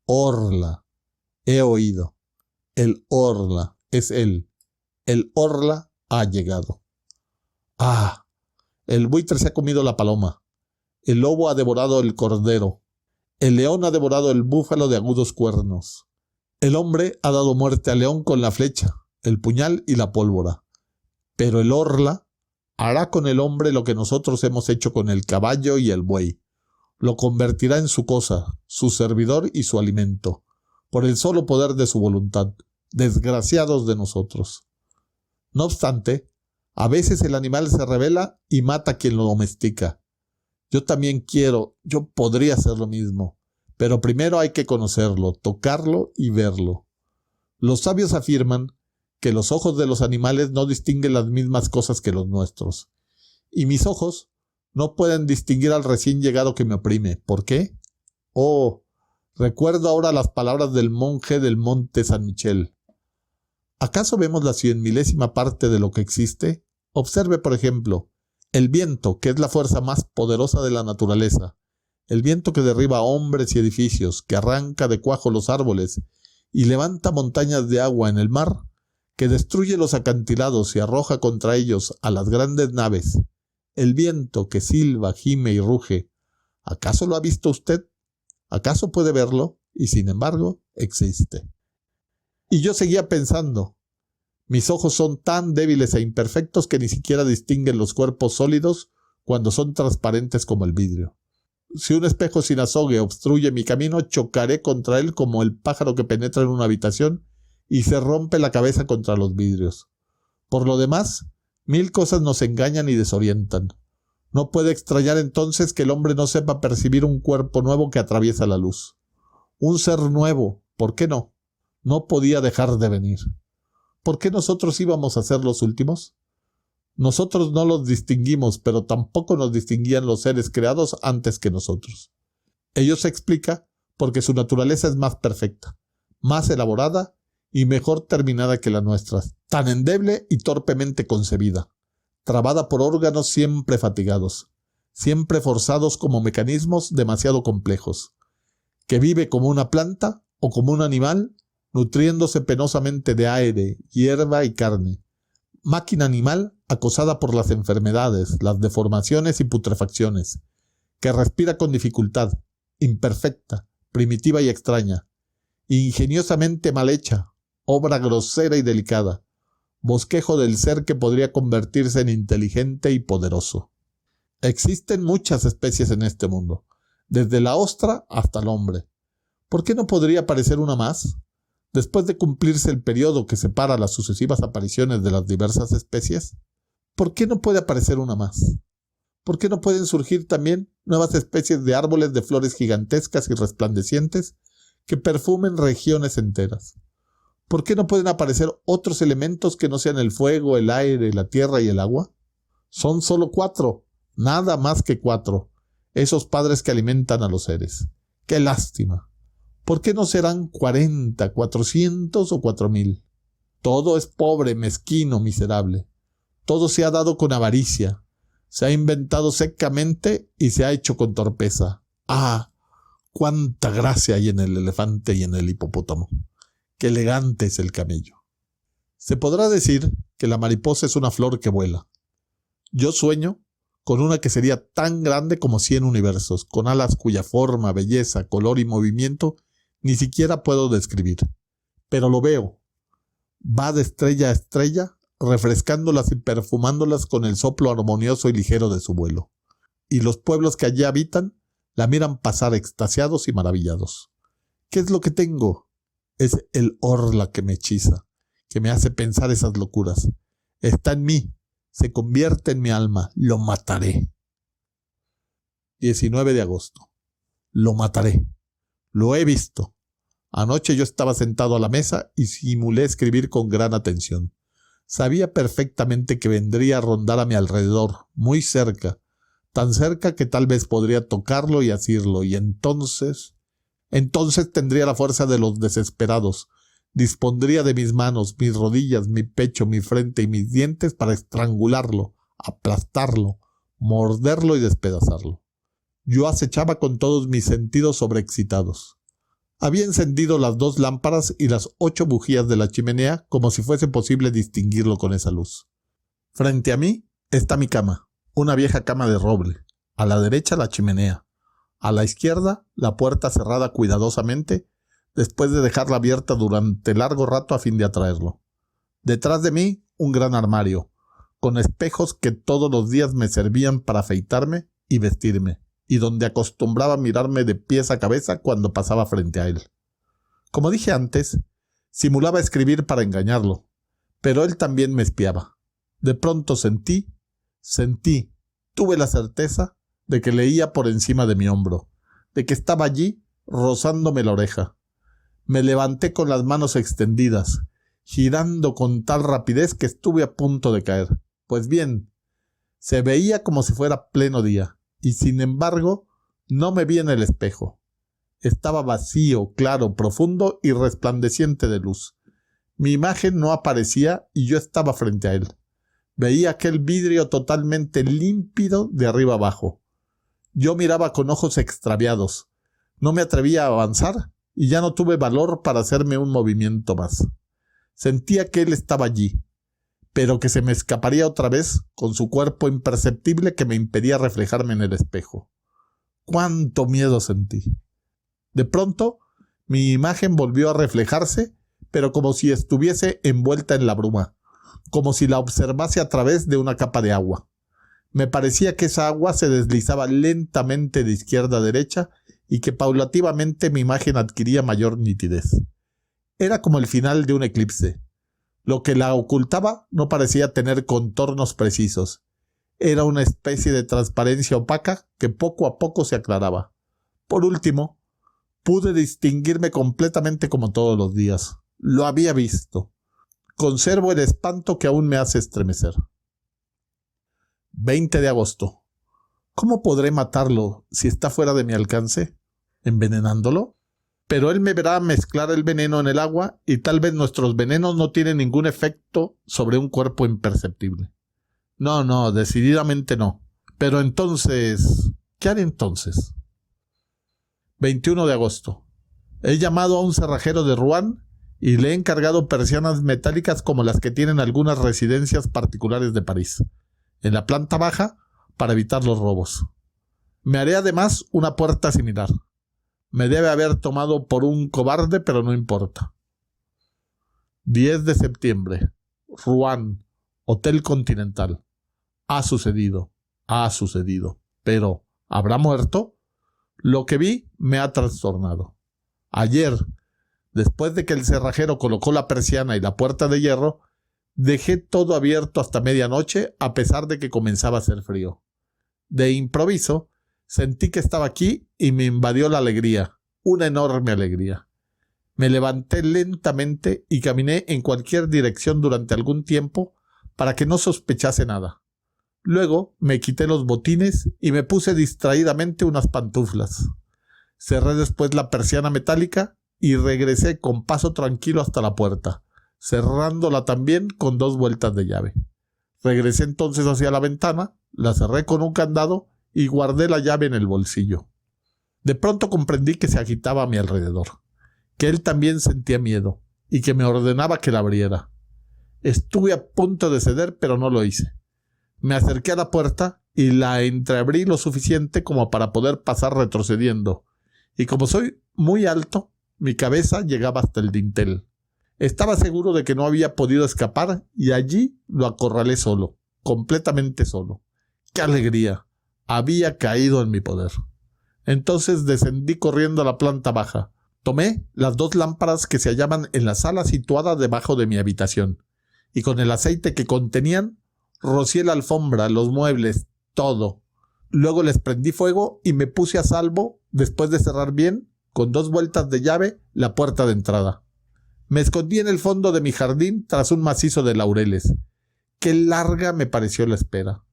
Orla. He oído. El Orla es él. El Orla ha llegado. ¡Ah! El buitre se ha comido la paloma. El lobo ha devorado el cordero. El león ha devorado el búfalo de agudos cuernos. El hombre ha dado muerte al león con la flecha, el puñal y la pólvora. Pero el Orla hará con el hombre lo que nosotros hemos hecho con el caballo y el buey. Lo convertirá en su cosa, su servidor y su alimento, por el solo poder de su voluntad. Desgraciados de nosotros. No obstante, a veces el animal se rebela y mata a quien lo domestica. Yo también yo podría hacer lo mismo, pero primero hay que conocerlo, tocarlo y verlo. Los sabios afirman que los ojos de los animales no distinguen las mismas cosas que los nuestros, y mis ojos no pueden distinguir al recién llegado que me oprime. ¿Por qué? Oh, recuerdo ahora las palabras del monje del monte San Michel. ¿Acaso vemos la 100.000ª parte de lo que existe? Observe, por ejemplo, el viento, que es la fuerza más poderosa de la naturaleza. El viento que derriba hombres y edificios, que arranca de cuajo los árboles y levanta montañas de agua en el mar, que destruye los acantilados y arroja contra ellos a las grandes naves. El viento que silba, gime y ruge. ¿Acaso lo ha visto usted? ¿Acaso puede verlo? Y sin embargo, existe. Y yo seguía pensando, mis ojos son tan débiles e imperfectos que ni siquiera distinguen los cuerpos sólidos cuando son transparentes como el vidrio. Si un espejo sin azogue obstruye mi camino, chocaré contra él como el pájaro que penetra en una habitación y se rompe la cabeza contra los vidrios. Por lo demás, 1000 cosas nos engañan y desorientan. No puede extrañar entonces que el hombre no sepa percibir un cuerpo nuevo que atraviesa la luz. Un ser nuevo, ¿por qué no? No podía dejar de venir. ¿Por qué nosotros íbamos a ser los últimos? Nosotros no los distinguimos, pero tampoco nos distinguían los seres creados antes que nosotros. Ello se explica porque su naturaleza es más perfecta, más elaborada y mejor terminada que la nuestra, tan endeble y torpemente concebida, trabada por órganos siempre fatigados, siempre forzados como mecanismos demasiado complejos, que vive como una planta o como un animal, nutriéndose penosamente de aire, hierba y carne, máquina animal acosada por las enfermedades, las deformaciones y putrefacciones, que respira con dificultad, imperfecta, primitiva y extraña, ingeniosamente mal hecha, obra grosera y delicada, bosquejo del ser que podría convertirse en inteligente y poderoso. Existen muchas especies en este mundo, desde la ostra hasta el hombre. ¿Por qué no podría aparecer una más? Después de cumplirse el periodo que separa las sucesivas apariciones de las diversas especies, ¿por qué no puede aparecer una más? ¿Por qué no pueden surgir también nuevas especies de árboles de flores gigantescas y resplandecientes que perfumen regiones enteras? ¿Por qué no pueden aparecer otros elementos que no sean el fuego, el aire, la tierra y el agua? Son solo 4, nada más que 4, esos padres que alimentan a los seres. ¡Qué lástima! ¿Por qué no serán 40, 400 o 4000? Todo es pobre, mezquino, miserable. Todo se ha dado con avaricia. Se ha inventado secamente y se ha hecho con torpeza. ¡Ah! ¡Cuánta gracia hay en el elefante y en el hipopótamo! ¡Qué elegante es el camello! Se podrá decir que la mariposa es una flor que vuela. Yo sueño con una que sería tan grande como 100 universos, con alas cuya forma, belleza, color y movimiento ni siquiera puedo describir. Pero lo veo. Va de estrella a estrella, refrescándolas y perfumándolas con el soplo armonioso y ligero de su vuelo. Y los pueblos que allí habitan la miran pasar extasiados y maravillados. ¿Qué es lo que tengo? Es el orla que me hechiza, que me hace pensar esas locuras. Está en mí, se convierte en mi alma, lo mataré. 19 de agosto. Lo mataré. Lo he visto. Anoche yo estaba sentado a la mesa y simulé escribir con gran atención. Sabía perfectamente que vendría a rondar a mi alrededor, muy cerca, tan cerca que tal vez podría tocarlo y asirlo, y entonces tendría la fuerza de los desesperados, dispondría de mis manos, mis rodillas, mi pecho, mi frente y mis dientes para estrangularlo, aplastarlo, morderlo y despedazarlo. Yo acechaba con todos mis sentidos sobreexcitados. Había encendido las 2 lámparas y las 8 bujías de la chimenea como si fuese posible distinguirlo con esa luz. Frente a mí está mi cama, una vieja cama de roble. A la derecha la chimenea. A la izquierda la puerta cerrada cuidadosamente después de dejarla abierta durante largo rato a fin de atraerlo. Detrás de mí un gran armario, con espejos que todos los días me servían para afeitarme y vestirme, y donde acostumbraba a mirarme de pies a cabeza cuando pasaba frente a él. Como dije antes, simulaba escribir para engañarlo, pero él también me espiaba. De pronto tuve la certeza de que leía por encima de mi hombro, de que estaba allí rozándome la oreja. Me levanté con las manos extendidas, girando con tal rapidez que estuve a punto de caer. Pues bien, se veía como si fuera pleno día, y sin embargo no me vi en el espejo. Estaba vacío, claro, profundo y resplandeciente de luz. Mi imagen no aparecía y yo estaba frente a él. Veía aquel vidrio totalmente límpido de arriba abajo. Yo miraba con ojos extraviados. No me atrevía a avanzar y ya no tuve valor para hacerme un movimiento más. Sentía que él estaba allí, pero que se me escaparía otra vez con su cuerpo imperceptible que me impedía reflejarme en el espejo. ¡Cuánto miedo sentí! De pronto, mi imagen volvió a reflejarse, pero como si estuviese envuelta en la bruma, como si la observase a través de una capa de agua. Me parecía que esa agua se deslizaba lentamente de izquierda a derecha y que paulativamente mi imagen adquiría mayor nitidez. Era como el final de un eclipse. Lo que la ocultaba no parecía tener contornos precisos. Era una especie de transparencia opaca que poco a poco se aclaraba. Por último, pude distinguirme completamente como todos los días. Lo había visto. Conservo el espanto que aún me hace estremecer. 20 de agosto. ¿Cómo podré matarlo si está fuera de mi alcance? ¿Envenenándolo? Pero él me verá mezclar el veneno en el agua y tal vez nuestros venenos no tienen ningún efecto sobre un cuerpo imperceptible. No, decididamente no. Pero entonces, ¿qué haré entonces? 21 de agosto. He llamado a un cerrajero de Rouen y le he encargado persianas metálicas como las que tienen algunas residencias particulares de París, en la planta baja, para evitar los robos. Me haré además una puerta similar. Me debe haber tomado por un cobarde, pero no importa. 10 de septiembre. Rouen, Hotel Continental. Ha sucedido. ha sucedido. Pero, ¿habrá muerto? Lo que vi me ha trastornado. Ayer, después de que el cerrajero colocó la persiana y la puerta de hierro, dejé todo abierto hasta medianoche a pesar de que comenzaba a hacer frío. De improviso, sentí que estaba aquí y me invadió la alegría, una enorme alegría. Me levanté lentamente y caminé en cualquier dirección durante algún tiempo para que no sospechase nada. Luego me quité los botines y me puse distraídamente unas pantuflas. Cerré después la persiana metálica y regresé con paso tranquilo hasta la puerta, cerrándola también con 2 vueltas de llave. Regresé entonces hacia la ventana, la cerré con un candado y guardé la llave en el bolsillo. De pronto comprendí que se agitaba a mi alrededor, que él también sentía miedo y que me ordenaba que la abriera. Estuve a punto de ceder, pero no lo hice. Me acerqué a la puerta y la entreabrí lo suficiente como para poder pasar retrocediendo, y como soy muy alto, mi cabeza llegaba hasta el dintel. Estaba seguro de que no había podido escapar y allí lo acorralé solo, completamente solo. ¡Qué alegría! Había caído en mi poder. Entonces descendí corriendo a la planta baja. Tomé las 2 lámparas que se hallaban en la sala situada debajo de mi habitación, y con el aceite que contenían, rocié la alfombra, los muebles, todo. Luego les prendí fuego y me puse a salvo después de cerrar bien, con 2 vueltas de llave, la puerta de entrada. Me escondí en el fondo de mi jardín tras un macizo de laureles. Qué larga me pareció la espera.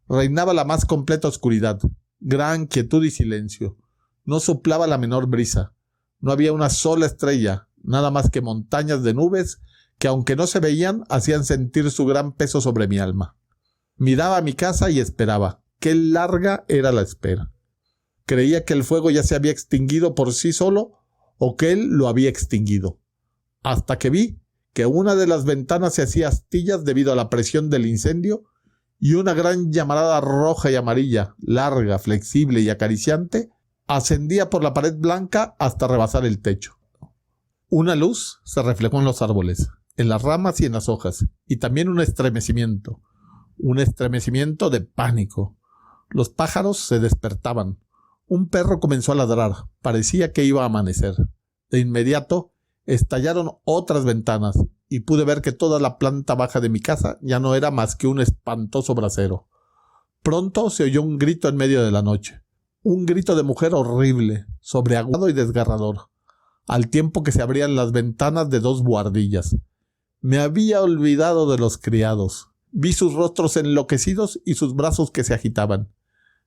Reinaba la más completa oscuridad, gran quietud y silencio. No soplaba la menor brisa. No había una sola estrella, nada más que montañas de nubes que, aunque no se veían, hacían sentir su gran peso sobre mi alma. Miraba a mi casa y esperaba. Qué larga era la espera. Creía que el fuego ya se había extinguido por sí solo o que él lo había extinguido. Hasta que vi que una de las ventanas se hacía astillas debido a la presión del incendio y una gran llamarada roja y amarilla, larga, flexible y acariciante, ascendía por la pared blanca hasta rebasar el techo. Una luz se reflejó en los árboles, en las ramas y en las hojas, y también un estremecimiento de pánico. Los pájaros se despertaban. Un perro comenzó a ladrar, parecía que iba a amanecer. De inmediato estallaron otras ventanas y pude ver que toda la planta baja de mi casa ya no era más que un espantoso brasero. Pronto se oyó un grito en medio de la noche, un grito de mujer horrible, sobreagudo y desgarrador, al tiempo que se abrían las ventanas de 2 buhardillas. Me había olvidado de los criados. Vi sus rostros enloquecidos y sus brazos que se agitaban.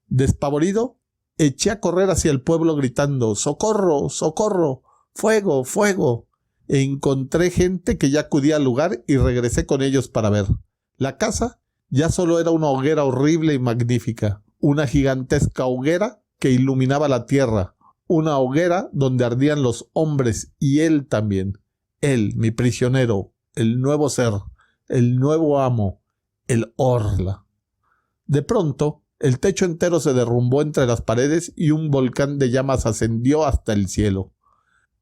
Despavorido, eché a correr hacia el pueblo gritando «¡Socorro! ¡Socorro! ¡Fuego! ¡Fuego!». Encontré gente que ya acudía al lugar y regresé con ellos para ver. La casa ya solo era una hoguera horrible y magnífica, una gigantesca hoguera que iluminaba la tierra, una hoguera donde ardían los hombres y él también, él, mi prisionero, el nuevo ser, el nuevo amo, el Orla. De pronto, el techo entero se derrumbó entre las paredes y un volcán de llamas ascendió hasta el cielo.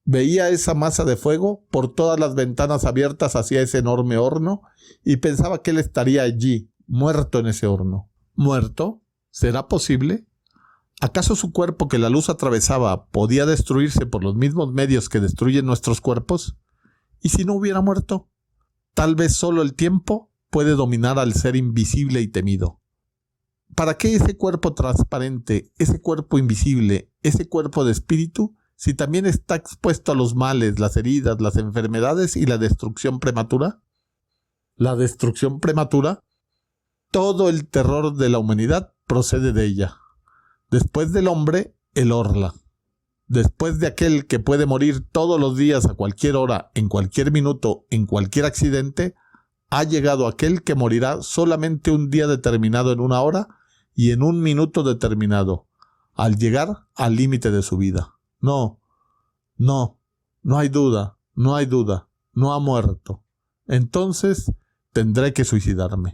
Veía esa masa de fuego por todas las ventanas abiertas hacia ese enorme horno y pensaba que él estaría allí, muerto en ese horno. ¿Muerto? ¿Será posible? ¿Acaso su cuerpo que la luz atravesaba podía destruirse por los mismos medios que destruyen nuestros cuerpos? ¿Y si no hubiera muerto? Tal vez solo el tiempo puede dominar al ser invisible y temido. ¿Para qué ese cuerpo transparente, ese cuerpo invisible, ese cuerpo de espíritu, si también está expuesto a los males, las heridas, las enfermedades y la destrucción prematura? ¿La destrucción prematura? Todo el terror de la humanidad procede de ella. Después del hombre, el Orla. Después de aquel que puede morir todos los días a cualquier hora, en cualquier minuto, en cualquier accidente, ha llegado aquel que morirá solamente un día determinado en una hora y en un minuto determinado, al llegar al límite de su vida. No hay duda, no ha muerto. Entonces tendré que suicidarme.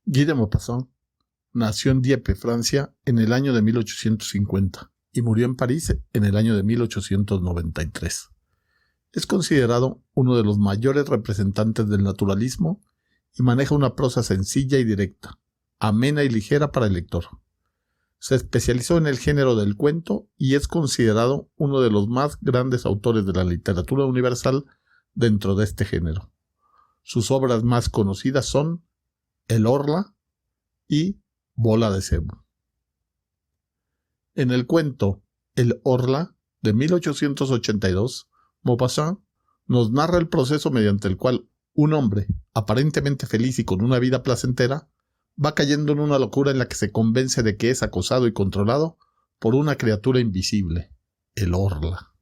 Guy de Maupassant nació en Dieppe, Francia, en el año de 1850 y murió en París en el año de 1893. Es considerado uno de los mayores representantes del naturalismo y maneja una prosa sencilla y directa, amena y ligera para el lector. Se especializó en el género del cuento y es considerado uno de los más grandes autores de la literatura universal dentro de este género. Sus obras más conocidas son El Orla y Bola de Cebo. En el cuento El Orla, de 1882, Maupassant nos narra el proceso mediante el cual un hombre, aparentemente feliz y con una vida placentera, va cayendo en una locura en la que se convence de que es acosado y controlado por una criatura invisible, el Orla.